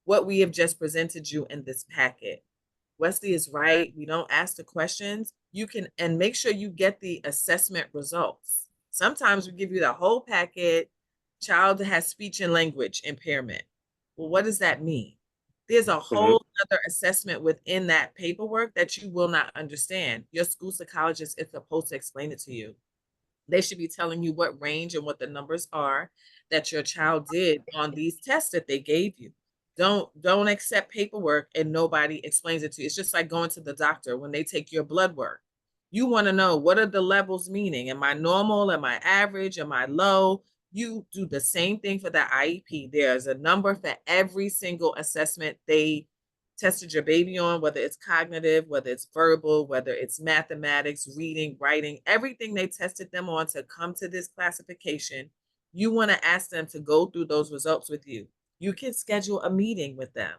Speaker 2: what we have just presented you in this packet. Wesley is right. We don't ask the questions. You can, and make sure you get the assessment results. Sometimes we give you the whole packet. Child has speech and language impairment. Well, what does that mean? There's a whole other assessment within that paperwork that you will not understand. Your school psychologist is supposed to explain it to you. They should be telling you what range and what the numbers are that your child did on these tests that they gave you. Don't accept paperwork and nobody explains it to you. It's just like going to the doctor when they take your blood work. You want to know, what are the levels meaning? Am I normal? Am I average? Am I low? You do the same thing for the IEP. There's a number for every single assessment they tested your baby on, whether it's cognitive, whether it's verbal, whether it's mathematics, reading, writing, everything they tested them on to come to this classification. You want to ask them to go through those results with you. You can schedule a meeting with them.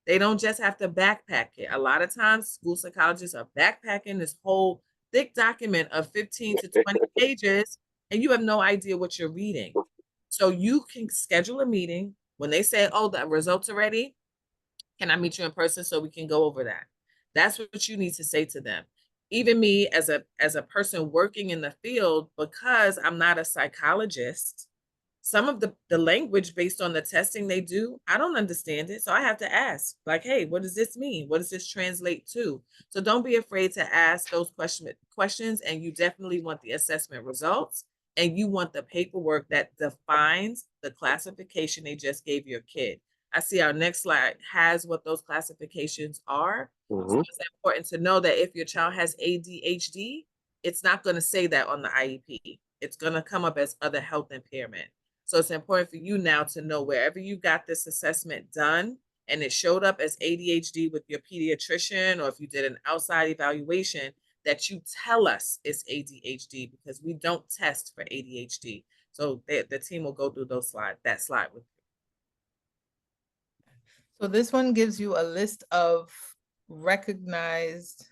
Speaker 2: They don't just have to backpack it. A lot of times, school psychologists are backpacking this whole thick document of 15 to 20 pages, and you have no idea what you're reading. So you can schedule a meeting. When they say, oh, the results are ready, can I meet you in person so we can go over that? That's what you need to say to them. Even me as a person working in the field, because I'm not a psychologist, some of the language based on the testing they do, I don't understand it. So I have to ask, like, hey, what does this mean? What does this translate to? So don't be afraid to ask those questions. And you definitely want the assessment results. And you want the paperwork that defines the classification they just gave your kid. I see our next slide has what those classifications are. So it's important to know that if your child has ADHD, it's not going to say that on the IEP. It's going to come up as other health impairment. So it's important for you now to know, wherever you got this assessment done and it showed up as ADHD with your pediatrician, or if you did an outside evaluation, that you tell us it's ADHD, because we don't test for ADHD. So the team will go through that slide with you.
Speaker 3: So this one gives you a list of recognized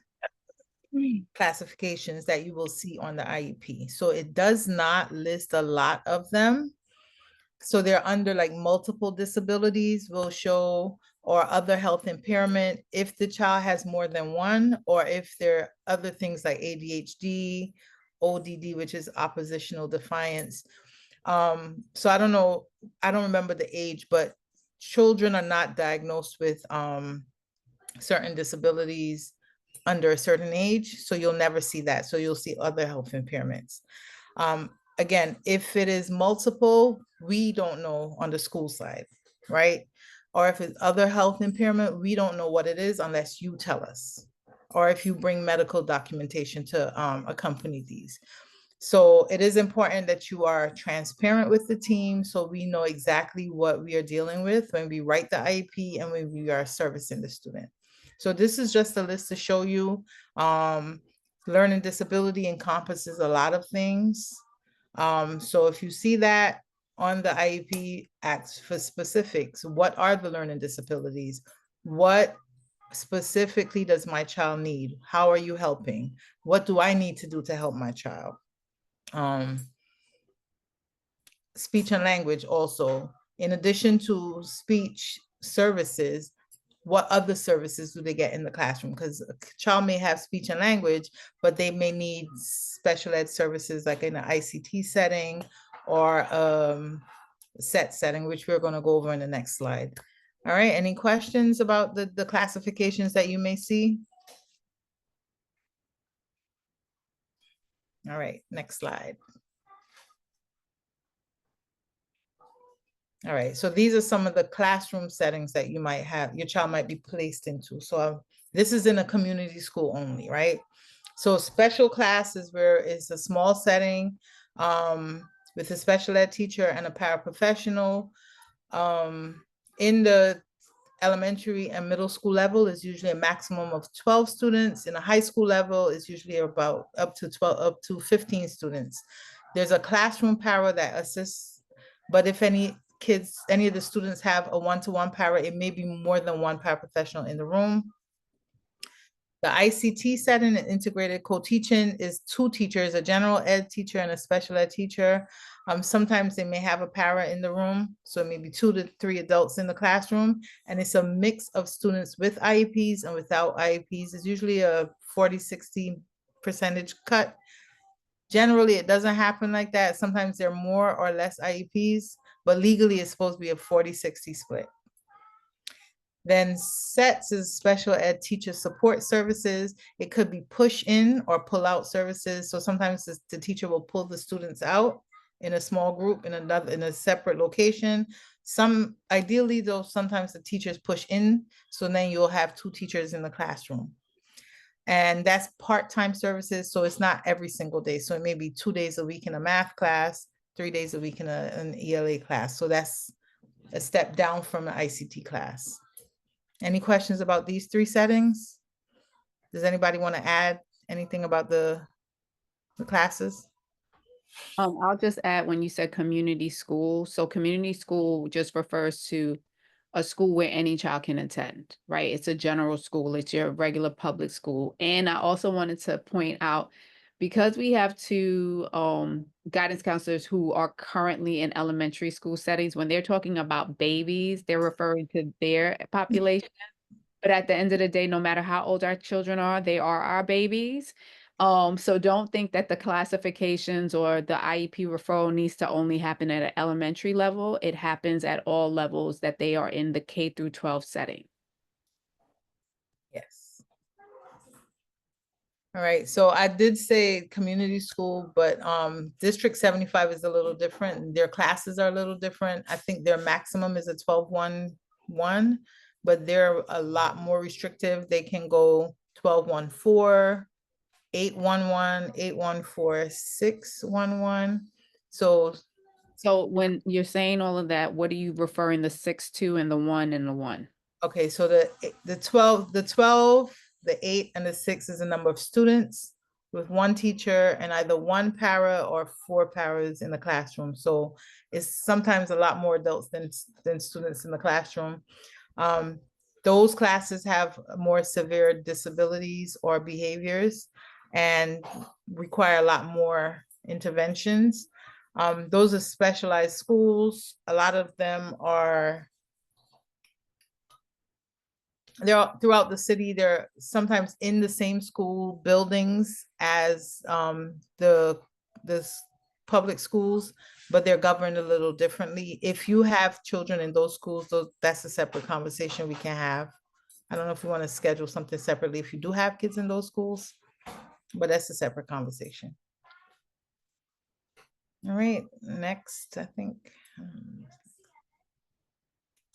Speaker 3: classifications that you will see on the IEP. So it does not list a lot of them. So they're under like multiple disabilities will show, or other health impairment if the child has more than one, or if there are other things like ADHD, ODD, which is oppositional defiance. So I don't know, I don't remember the age, but children are not diagnosed with certain disabilities under a certain age. So you'll never see that. So you'll see other health impairments. Again, if it is multiple, we don't know on the school side, right? Or if it's other health impairment, we don't know what it is unless you tell us, or if you bring medical documentation to accompany these. So it is important that you are transparent with the team so we know exactly what we are dealing with when we write the IEP and when we are servicing the student. So this is just a list to show you. Learning disability encompasses a lot of things. So if you see that on the IEP, ask for specifics. What are the learning disabilities? What specifically does my child need? How are you helping? What do I need to do to help my child? Speech and language also. In addition to speech services, what other services do they get in the classroom? Because a child may have speech and language, but they may need special ed services like in an ICT setting or set setting, which we're going to go over in the next slide. All right, any questions about the classifications that you may see? All right, next slide. All right, so these are some of the classroom settings that you might have, your child might be placed into. So this is in a community school only, right? So special class is where it's a small setting with a special ed teacher and a paraprofessional. In the elementary and middle school level is usually a maximum of 12 students. In a high school level is usually about up to 15 students. There's a classroom para that assists, but if any of the students have a one-to-one para, it may be more than one paraprofessional in the room. The ICT setting and integrated co-teaching is 2 teachers, a general ed teacher and a special ed teacher. Sometimes they may have a para in the room, so maybe 2 to 3 adults in the classroom, and it's a mix of students with IEPs and without IEPs. It's usually a 40-60 percentage cut. Generally, it doesn't happen like that. Sometimes there are more or less IEPs, but legally it's supposed to be a 40-60 split. Then SETS is special ed teacher support services. It could be push in or pull out services. So sometimes the teacher will pull the students out in a small group in a separate location. Some ideally though, sometimes the teachers push in. So then you'll have two teachers in the classroom. And that's part-time services. So it's not every single day. So it may be 2 days a week in a math class, 3 days a week in an ELA class. So that's a step down from an ICT class. Any questions about these three settings? Does anybody want to add anything about the classes?
Speaker 5: I'll just add when you said community school. So community school just refers to a school where any child can attend, right? It's a general school. It's your regular public school. And I also wanted to point out, because we have two guidance counselors who are currently in elementary school settings, when they're talking about babies, they're referring to their population. But at the end of the day, no matter how old our children are, they are our babies. So don't think that the classifications or the IEP referral needs to only happen at an elementary level. It happens at all levels that they are in the K through 12 setting.
Speaker 3: Yes. All right, so I did say community school, but District 75 is a little different. Their classes are a little different. I think their maximum is a 12-1-1, but they're a lot more restrictive. They can go 12-1-4, 8-1-1, 8-1-4, 6-1-1. So
Speaker 5: So when you're saying all of that, what are you referring the 6 to and the 1 and the 1?
Speaker 3: okay, so the 12, the 8, and the 6 is the number of students with one teacher and either one para or 4 paras in the classroom. So it's sometimes a lot more adults than students in the classroom. Those classes have more severe disabilities or behaviors and require a lot more interventions. Those are specialized schools. A lot of them are they're all throughout the city. They're sometimes in the same school buildings as the public schools, but they're governed a little differently. If you have children in those schools, that's a separate conversation we can have. I don't know if we want to schedule something separately if you do have kids in those schools, but that's a separate conversation. All right, next, I think.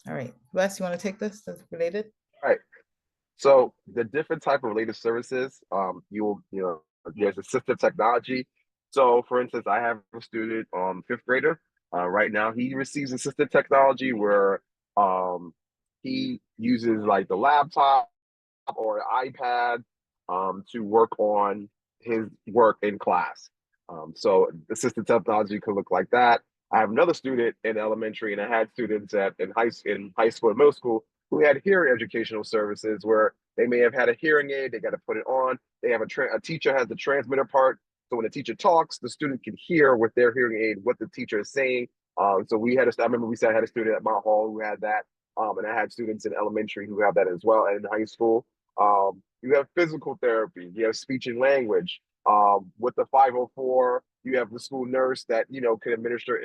Speaker 3: All right, Wes, you want to take this? That's related.
Speaker 4: All right. So the different type of related services, there's assistive technology. So for instance, I have a student, fifth grader. Right now he receives assistive technology where he uses like the laptop or an iPad to work on his work in class. So assistive technology could look like that. I have another student in elementary, and I had students in high school and middle school who had hearing educational services where they may have had a hearing aid, they got to put it on. They have a teacher has the transmitter part, so when the teacher talks, the student can hear with their hearing aid what the teacher is saying. So I remember I had a student at Mount Hall who had that, and I had students in elementary who have that as well, and in high school. You have physical therapy, you have speech and language. With the 504, you have the school nurse that can administer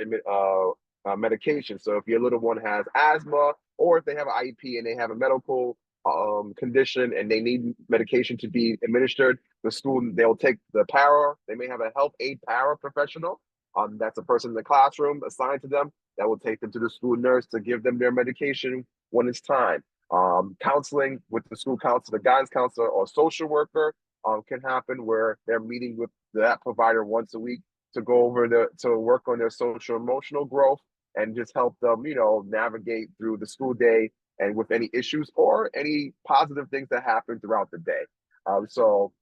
Speaker 4: medication. So if your little one has asthma, or if they have an IEP and they have a medical condition and they need medication to be administered, the school they'll take the para. They may have a health aid para professional. That's a person in the classroom assigned to them that will take them to the school nurse to give them their medication when it's time. Counseling with the school counselor, the guidance counselor, or social worker can happen where they're meeting with that provider once a week to go over to work on their social emotional growth and just help them, navigate through the school day and with any issues or any positive things that happen throughout the day. So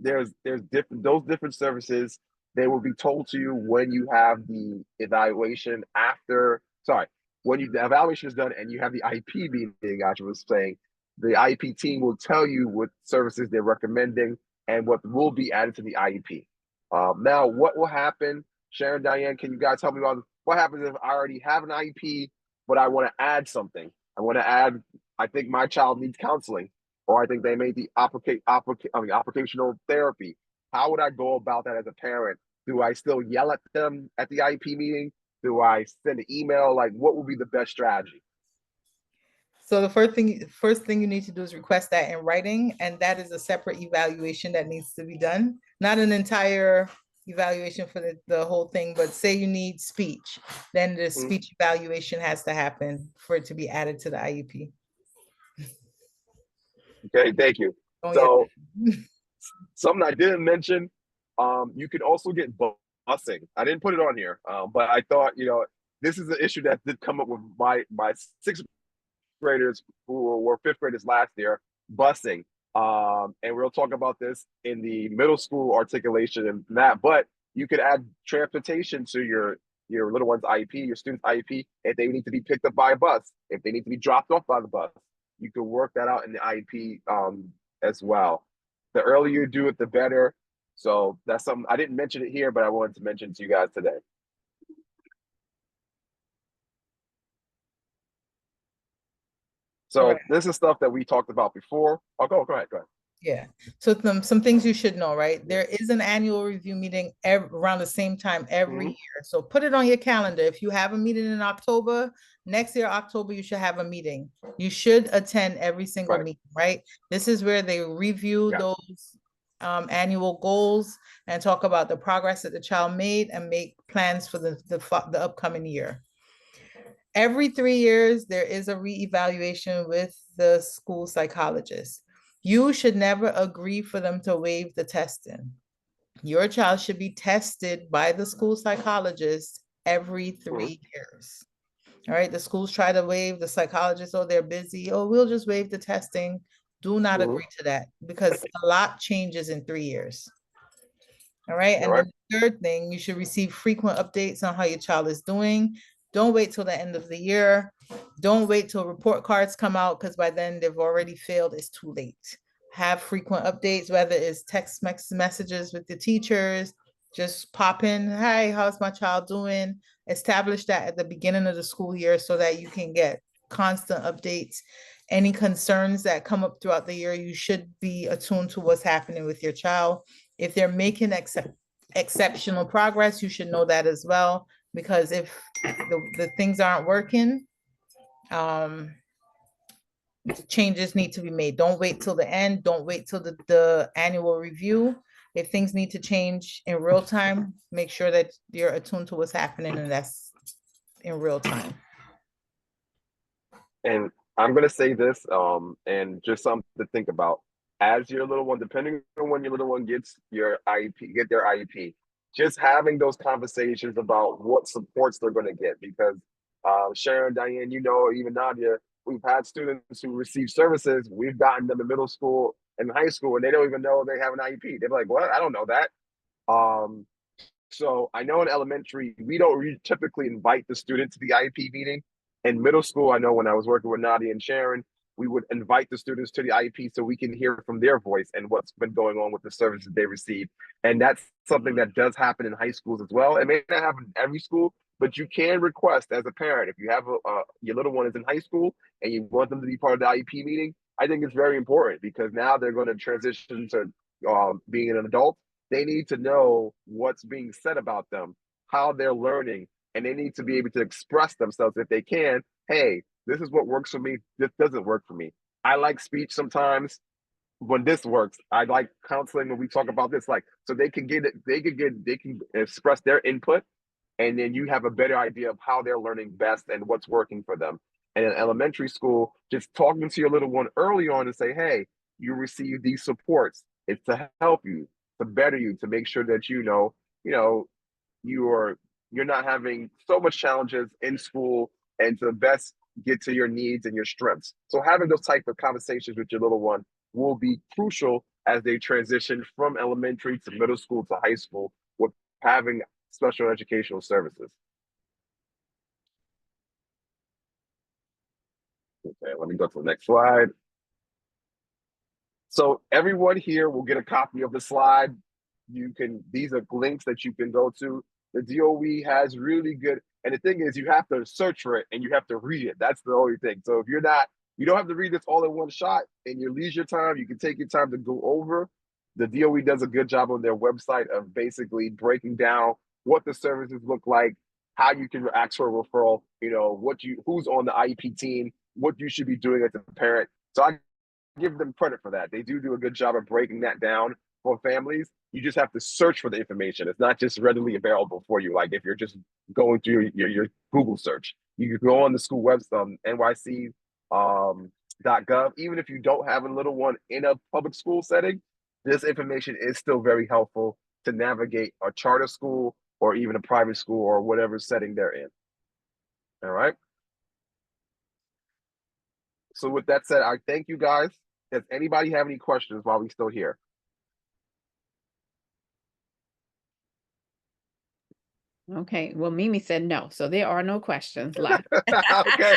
Speaker 4: there's different services. They will be told to you when you have the evaluation when the evaluation is done and you have the IEP meeting. I was saying the IEP team will tell you what services they're recommending and what will be added to the IEP. Now, what will happen? Sharon, Diane, can you guys help me about what happens if I already have an IEP, but I want to add something? I think my child needs counseling, or I think they may be occupational therapy. How would I go about that as a parent? Do I still yell at them at the IEP meeting? Do I send an email? Like, what would be the best strategy?
Speaker 3: So the first thing you need to do is request that in writing, and that is a separate evaluation that needs to be done. Not an entire evaluation for the whole thing, but say you need speech, then the speech evaluation has to happen for it to be added to the IEP.
Speaker 4: Okay, thank you.
Speaker 3: Oh,
Speaker 4: So
Speaker 3: yeah.
Speaker 4: something I didn't mention, you can also get busing. I didn't put it on here, but I thought, this is an issue that did come up with my sixth graders who were fifth graders last year, busing. And we'll talk about this in the middle school articulation and that, but you could add transportation to your little one's IEP, your student's IEP, if they need to be picked up by a bus, if they need to be dropped off by the bus. You can work that out in the IEP as well. The earlier you do it, the better. So that's something I didn't mention it here, but I wanted to mention to you guys today. So this is stuff that we talked about before. Oh, go ahead.
Speaker 3: Yeah. So some things you should know, right? There is an annual review meeting around the same time every year. So put it on your calendar. If you have a meeting in October, next year, October, you should have a meeting. You should attend every single meeting, right? This is where they review those annual goals and talk about the progress that the child made and make plans for the upcoming year. Every 3 years, there is a reevaluation with the school psychologist. You should never agree for them to waive the testing. Your child should be tested by the school psychologist every 3 years. All right, the schools try to waive, the psychologist, oh, they're busy. Oh, we'll just waive the testing. Do not agree to that because a lot changes in 3 years. All right, and then the third thing, you should receive frequent updates on how your child is doing. Don't wait till the end of the year. Don't wait till report cards come out because by then they've already failed. It's too late. Have frequent updates, whether it's text messages with the teachers, just pop in, hi, how's my child doing? Establish that at the beginning of the school year so that you can get constant updates. Any concerns that come up throughout the year, you should be attuned to what's happening with your child. If they're making exceptional progress, you should know that as well, because if the things aren't working, changes need to be made. Don't wait till the end. Don't wait till the annual review. If things need to change in real time, make sure that you're attuned to what's happening and that's in real time.
Speaker 4: And I'm going to say this, and just something to think about. As your little one, depending on when your little one gets your IEP, get their IEP, just having those conversations about what supports they're going to get. Because Sharon, Diane, even Nadia, we've had students who receive services. We've gotten them in middle school and high school, and they don't even know they have an IEP. They're like, "What? I don't know that." So I know in elementary, we don't typically invite the student to the IEP meeting. In middle school, I know when I was working with Nadia and Sharon, we would invite the students to the IEP so we can hear from their voice and what's been going on with the services they receive. And that's something that does happen in high schools as well. It may not happen in every school, but you can request as a parent, if you have your little one is in high school and you want them to be part of the IEP meeting, I think it's very important because now they're going to transition to being an adult. They need to know what's being said about them, how they're learning, and they need to be able to express themselves if they can. Hey, this is what works for me. This doesn't work for me. I like speech sometimes when this works. I like counseling when we talk about this, so they can express their input, and then you have a better idea of how they're learning best and what's working for them. And in elementary school, just talking to your little one early on and say, hey, you receive these supports. It's to help you, to better you, to make sure that you're not having so much challenges in school and to best get to your needs and your strengths. So having those type of conversations with your little one will be crucial as they transition from elementary to middle school to high school with having special educational services. Okay, let me go to the next slide. So everyone here will get a copy of the slide. These are links that you can go to. The DOE has really good, and the thing is you have to search for it and you have to read it. That's the only thing. So if you don't have to read this all in one shot. In your leisure time, you can take your time to go over. The DOE does a good job on their website of basically breaking down what the services look like, how you can ask for a referral, who's on the IEP team, what you should be doing as a parent. So I give them credit for that. They do a good job of breaking that down for families. You just have to search for the information. It's not just readily available for you. Like if you're just going through your Google search, you can go on the school website, NYC .gov. Even if you don't have a little one in a public school setting, this information is still very helpful to navigate a charter school or even a private school or whatever setting they're in. All right. So with that said, I thank you guys. Does anybody have any questions while we're still here?
Speaker 5: Okay, well, Mimi said no, so there are no questions left.
Speaker 4: Okay,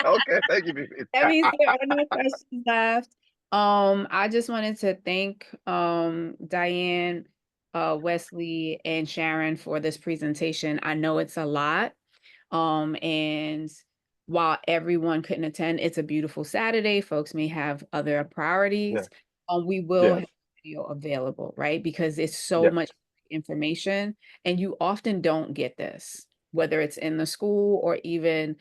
Speaker 4: thank you, Mimi.
Speaker 5: That means there are no questions left. I just wanted to thank Diane, Wesley, and Sharon for this presentation. I know it's a lot. And while everyone couldn't attend, it's a beautiful Saturday. Folks may have other priorities. We will have video available, right? Because it's so much information, and you often don't get this, whether it's in the school or even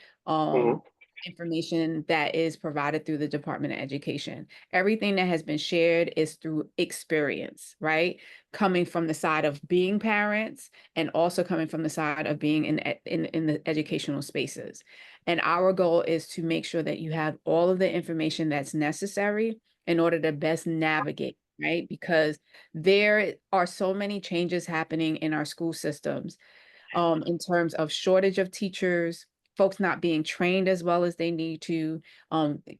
Speaker 5: information that is provided through the Department of Education. Everything that has been shared is through experience, right? Coming from the side of being parents and also coming from the side of being in the educational spaces. And our goal is to make sure that you have all of the information that's necessary in order to best navigate, right? Because there are so many changes happening in our school systems in terms of shortage of teachers, folks not being trained as well as they need to.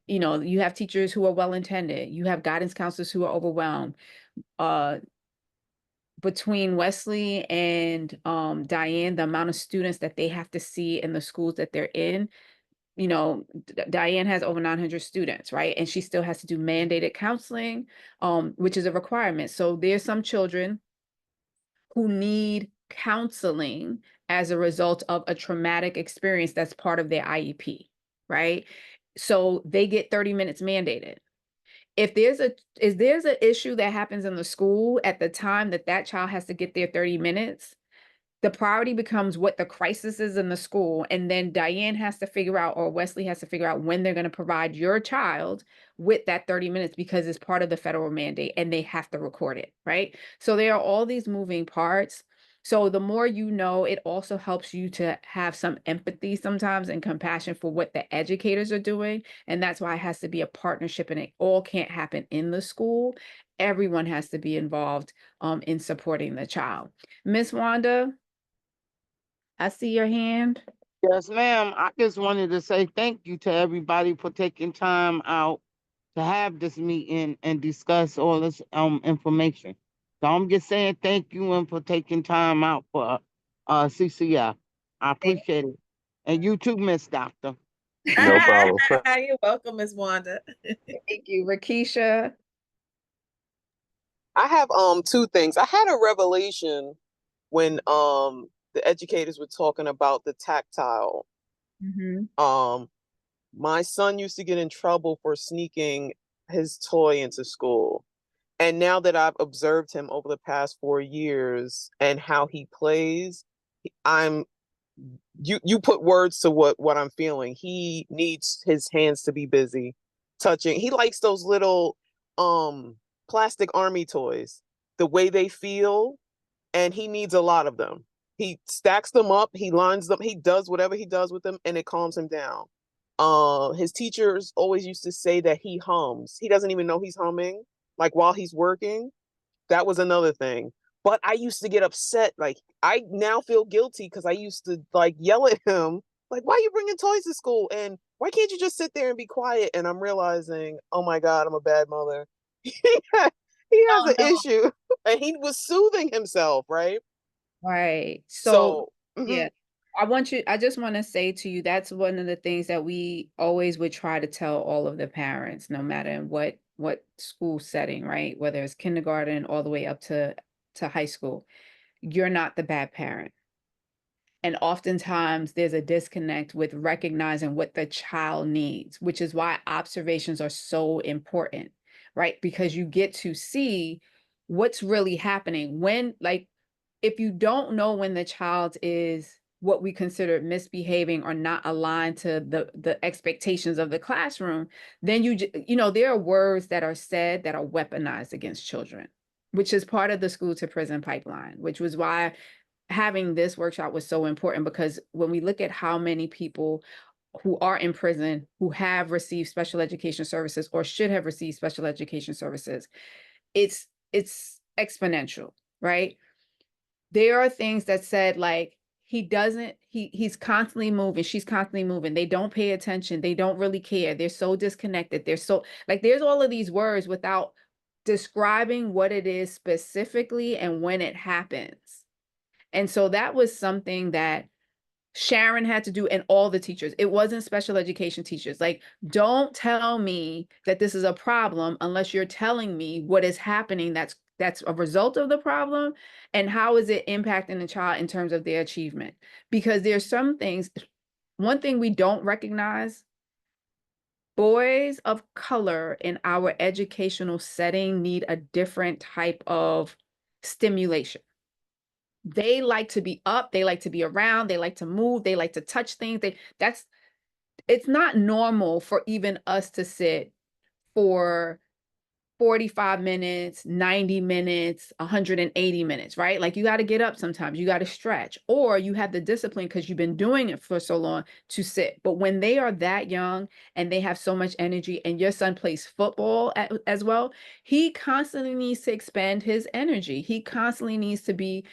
Speaker 5: You know, you have teachers who are well-intended. You have guidance counselors who are overwhelmed. Between Wesley and Diane, the amount of students that they have to see in the schools that they're in, you know, Diane has over 900 students, right? And she still has to do mandated counseling, which is a requirement. So there's some children who need counseling as a result of a traumatic experience that's part of their IEP, right? So they get 30 minutes mandated. If there's an issue that happens in the school at the time that that child has to get their 30 minutes, the priority becomes what the crisis is in the school. And then Diane has to figure out, or Wesley has to figure out when they're going to provide your child with that 30 minutes because it's part of the federal mandate and they have to record it, right? So there are all these moving parts. So the more you know, it also helps you to have some empathy sometimes and compassion for what the educators are doing. And that's why it has to be a partnership, and it all can't happen in the school. Everyone has to be involved in supporting the child. Miss Wanda, I see your hand.
Speaker 7: Yes, ma'am. I just wanted to say thank you to everybody for taking time out to have this meeting and discuss all this information. So I'm just saying thank you and for taking time out for CCF. I appreciate it. And you too, Miss Doctor.
Speaker 4: No problem.
Speaker 2: You're welcome, Miss Wanda.
Speaker 5: Thank you, Rakisha.
Speaker 6: I have two things. I had a revelation when the educators were talking about the tactile. My son used to get in trouble for sneaking his toy into school. And now that I've observed him over the past 4 years and how he plays, I'm you put words to what I'm feeling. He needs his hands to be busy touching. He likes those little plastic army toys, the way they feel, and he needs a lot of them. He stacks them up, he lines them, he does whatever he does with them, and it calms him down. His teachers always used to say that he hums. He doesn't even know he's humming, like while he's working. That was another thing. But I used to get upset. Like, I now feel guilty because I used to like yell at him, like, why are you bringing toys to school? And why can't you just sit there and be quiet? And I'm realizing, oh my God, I'm a bad mother. He has an issue. And he was soothing himself, right?
Speaker 5: Right.
Speaker 6: So,
Speaker 5: Yeah, I just want to say to you, that's one of the things that we always would try to tell all of the parents, no matter in what school setting, right? Whether it's kindergarten all the way up to high school, you're not the bad parent. And oftentimes there's a disconnect with recognizing what the child needs, which is why observations are so important, right? Because you get to see what's really happening when, like, if you don't know when the child is what we consider misbehaving or not aligned to the expectations of the classroom, then you know, there are words that are said that are weaponized against children, which is part of the school to prison pipeline, which was why having this workshop was so important, because when we look at how many people who are in prison who have received special education services or should have received special education services, it's exponential, right? There are things that said like he's constantly moving, she's constantly moving, they don't pay attention, they don't really care, they're so disconnected, they're so like, there's all of these words without describing what it is specifically and when it happens. And so that was something that Sharon had to do, and all the teachers. It wasn't special education teachers. Like, don't tell me that this is a problem unless you're telling me what is happening that's a result of the problem, and how is it impacting the child in terms of their achievement. Because there's some things, one thing we don't recognize, boys of color in our educational setting need a different type of stimulation. They like to be up, they like to be around, they like to move, they like to touch things. It's not normal for even us to sit for 45 minutes, 90 minutes, 180 minutes, right? Like, you got to get up sometimes, you got to stretch, or you have the discipline because you've been doing it for so long to sit. But when they are that young and they have so much energy, and your son plays football as well, he constantly needs to expend his energy. He constantly needs to be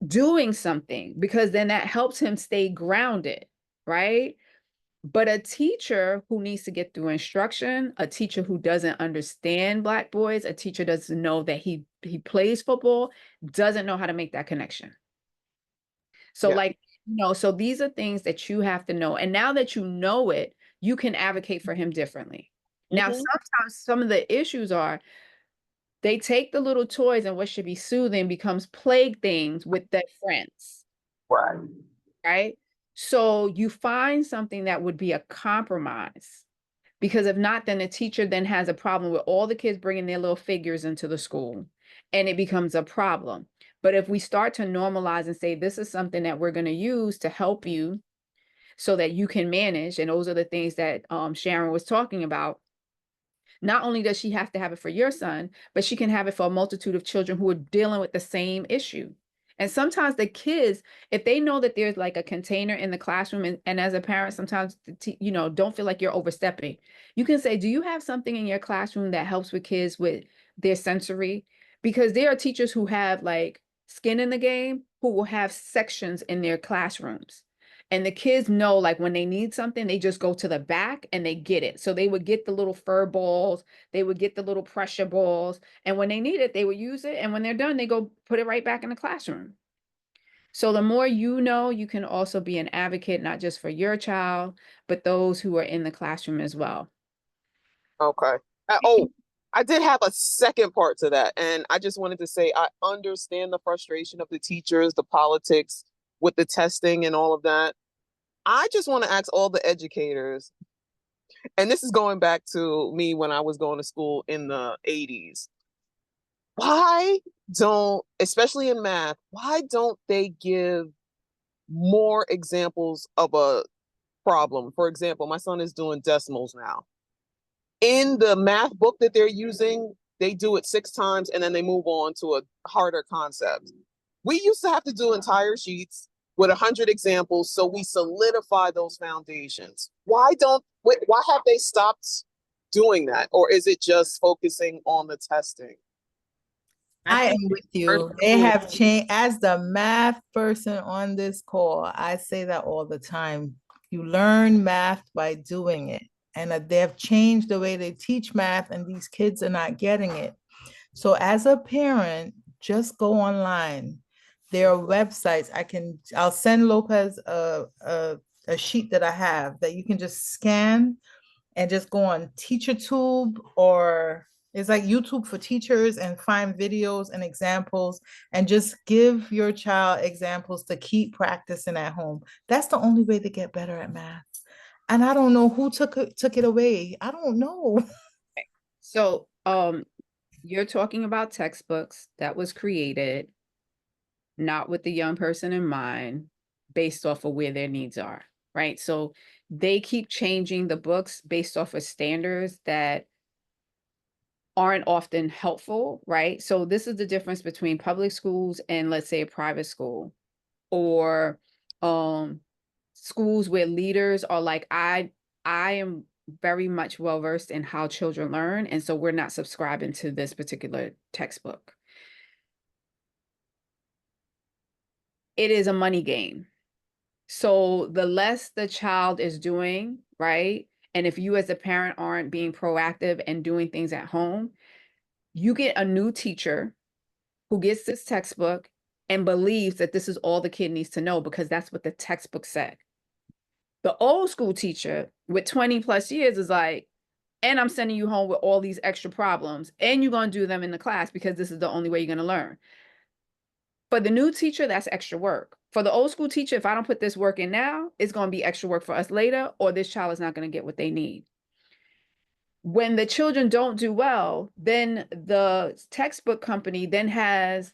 Speaker 5: doing something, because then that helps him stay grounded, right? But a teacher who needs to get through instruction, a teacher who doesn't understand Black boys, a teacher doesn't know that he plays football, doesn't know how to make that connection. So
Speaker 6: Yeah.
Speaker 5: like, you know, so these are things that you have to know. And now that you know it, you can advocate for him differently. Now, sometimes some of the issues are they take the little toys, and what should be soothing becomes plague things with their friends.
Speaker 6: Right.
Speaker 5: Right? So you find something that would be a compromise, because if not, then the teacher then has a problem with all the kids bringing their little figures into the school, and it becomes a problem. But if we start to normalize and say, this is something that we're going to use to help you so that you can manage, and those are the things that Sharon was talking about. Not only does she have to have it for your son, but she can have it for a multitude of children who are dealing with the same issue. And sometimes the kids, if they know that there's like a container in the classroom, and as a parent, sometimes, you know, don't feel like you're overstepping. You can say, do you have something in your classroom that helps with kids with their sensory? Because there are teachers who have like skin in the game, who will have sections in their classrooms. And the kids know, like, when they need something, they just go to the back and they get it. So they would get the little fur balls, they would get the little pressure balls, and when they need it, they would use it. And when they're done, they go put it right back in the classroom. So the more you know, you can also be an advocate, not just for your child, but those who are in the classroom as well.
Speaker 6: Okay. I did have a second part to that. And I just wanted to say, I understand the frustration of the teachers, the politics with the testing and all of that. I just want to ask all the educators, and this is going back to me when I was going to school in the 80s. Why don't, especially in math, why don't they give more examples of a problem? For example, my son is doing decimals now. In the math book that they're using, they do it 6 times and then they move on to a harder concept. We used to have to do entire sheets with 100 examples, so we solidify those foundations. Why have they stopped doing that? Or is it just focusing on the testing?
Speaker 3: I
Speaker 2: think
Speaker 3: am with
Speaker 2: it's
Speaker 3: you. They have changed. As the math person on this call, I say that all the time. You learn math by doing it. And they have changed the way they teach math, and these kids are not getting it. So as a parent, just go online. There are websites. I'll send Lopez a sheet that I have that you can just scan and just go on TeacherTube, or it's like YouTube for teachers, and find videos and examples, and just give your child examples to keep practicing at home. That's the only way to get better at math. And I don't know who took it away. I don't know.
Speaker 5: So you're talking about textbooks that was created not with the young person in mind. based off of where their needs are, right? So they keep changing the books based off of standards that aren't often helpful, right? So this is the difference between public schools and, let's say, a private school, or schools where leaders are like, I am very much well versed in how children learn, and so we're not subscribing to this particular textbook. It is a money game. So the less the child is doing, right? And if you as a parent aren't being proactive and doing things at home, you get a new teacher who gets this textbook and believes that this is all the kid needs to know because that's what the textbook said. The old school teacher with 20 plus years is like, and I'm sending you home with all these extra problems, and you're going to do them in the class because this is the only way you're going to learn. For the new teacher, that's extra work. For the old school teacher, if I don't put this work in now, it's going to be extra work for us later, or this child is not going to get what they need. When the children don't do well, then the textbook company then has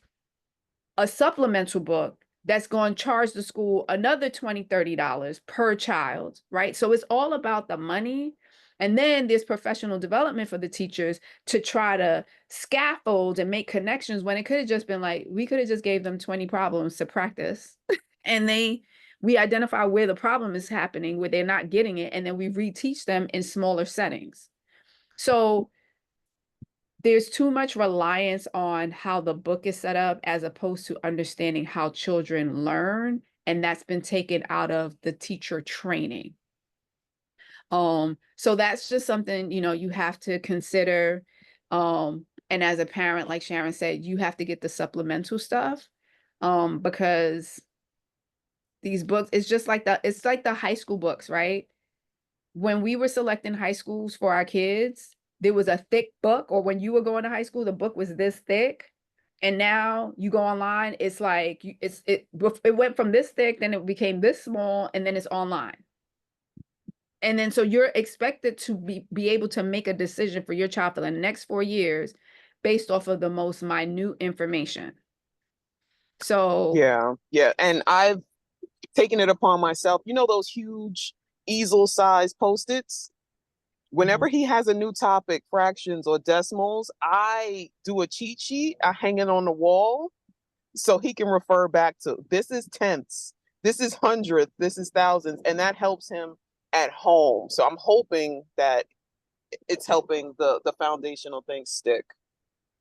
Speaker 5: a supplemental book that's going to charge the school another $20, $30 per child, right? So it's all about the money. And then there's professional development for the teachers to try to scaffold and make connections when it could have just been like, we could have just gave them 20 problems to practice. And we identify where the problem is happening, where they're not getting it, and then we reteach them in smaller settings. So there's too much reliance on how the book is set up as opposed to understanding how children learn, and that's been taken out of the teacher training. So that's just something, you have to consider. And as a parent, like Sharon said, you have to get the supplemental stuff, because these books, it's like the high school books, right? When we were selecting high schools for our kids, there was a thick book, or when you were going to high school, the book was this thick. And now you go online, it's like it went from this thick, then it became this small, and then it's online. And then so you're expected to be able to make a decision for your child for the next 4 years based off of the most minute information. So
Speaker 6: Yeah. And I've taken it upon myself, those huge easel size Post-its. Whenever he has a new topic, fractions or decimals, I do a cheat sheet. I hang it on the wall so he can refer back to, this is tenths, this is hundredths, this is thousands, and that helps him at home. So I'm hoping that it's helping the foundational things stick.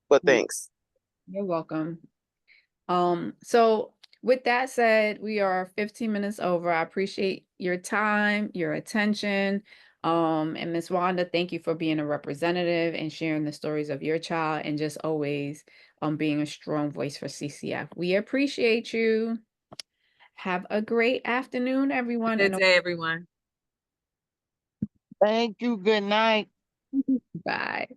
Speaker 6: But thanks.
Speaker 5: You're welcome. So with that said, we are 15 minutes over. I appreciate your time, your attention. And Ms. Wanda, thank you for being a representative and sharing the stories of your child, and just always being a strong voice for CCF. We appreciate you. Have a great afternoon, everyone.
Speaker 2: Good day, everyone.
Speaker 7: Thank you. Good night.
Speaker 5: Bye.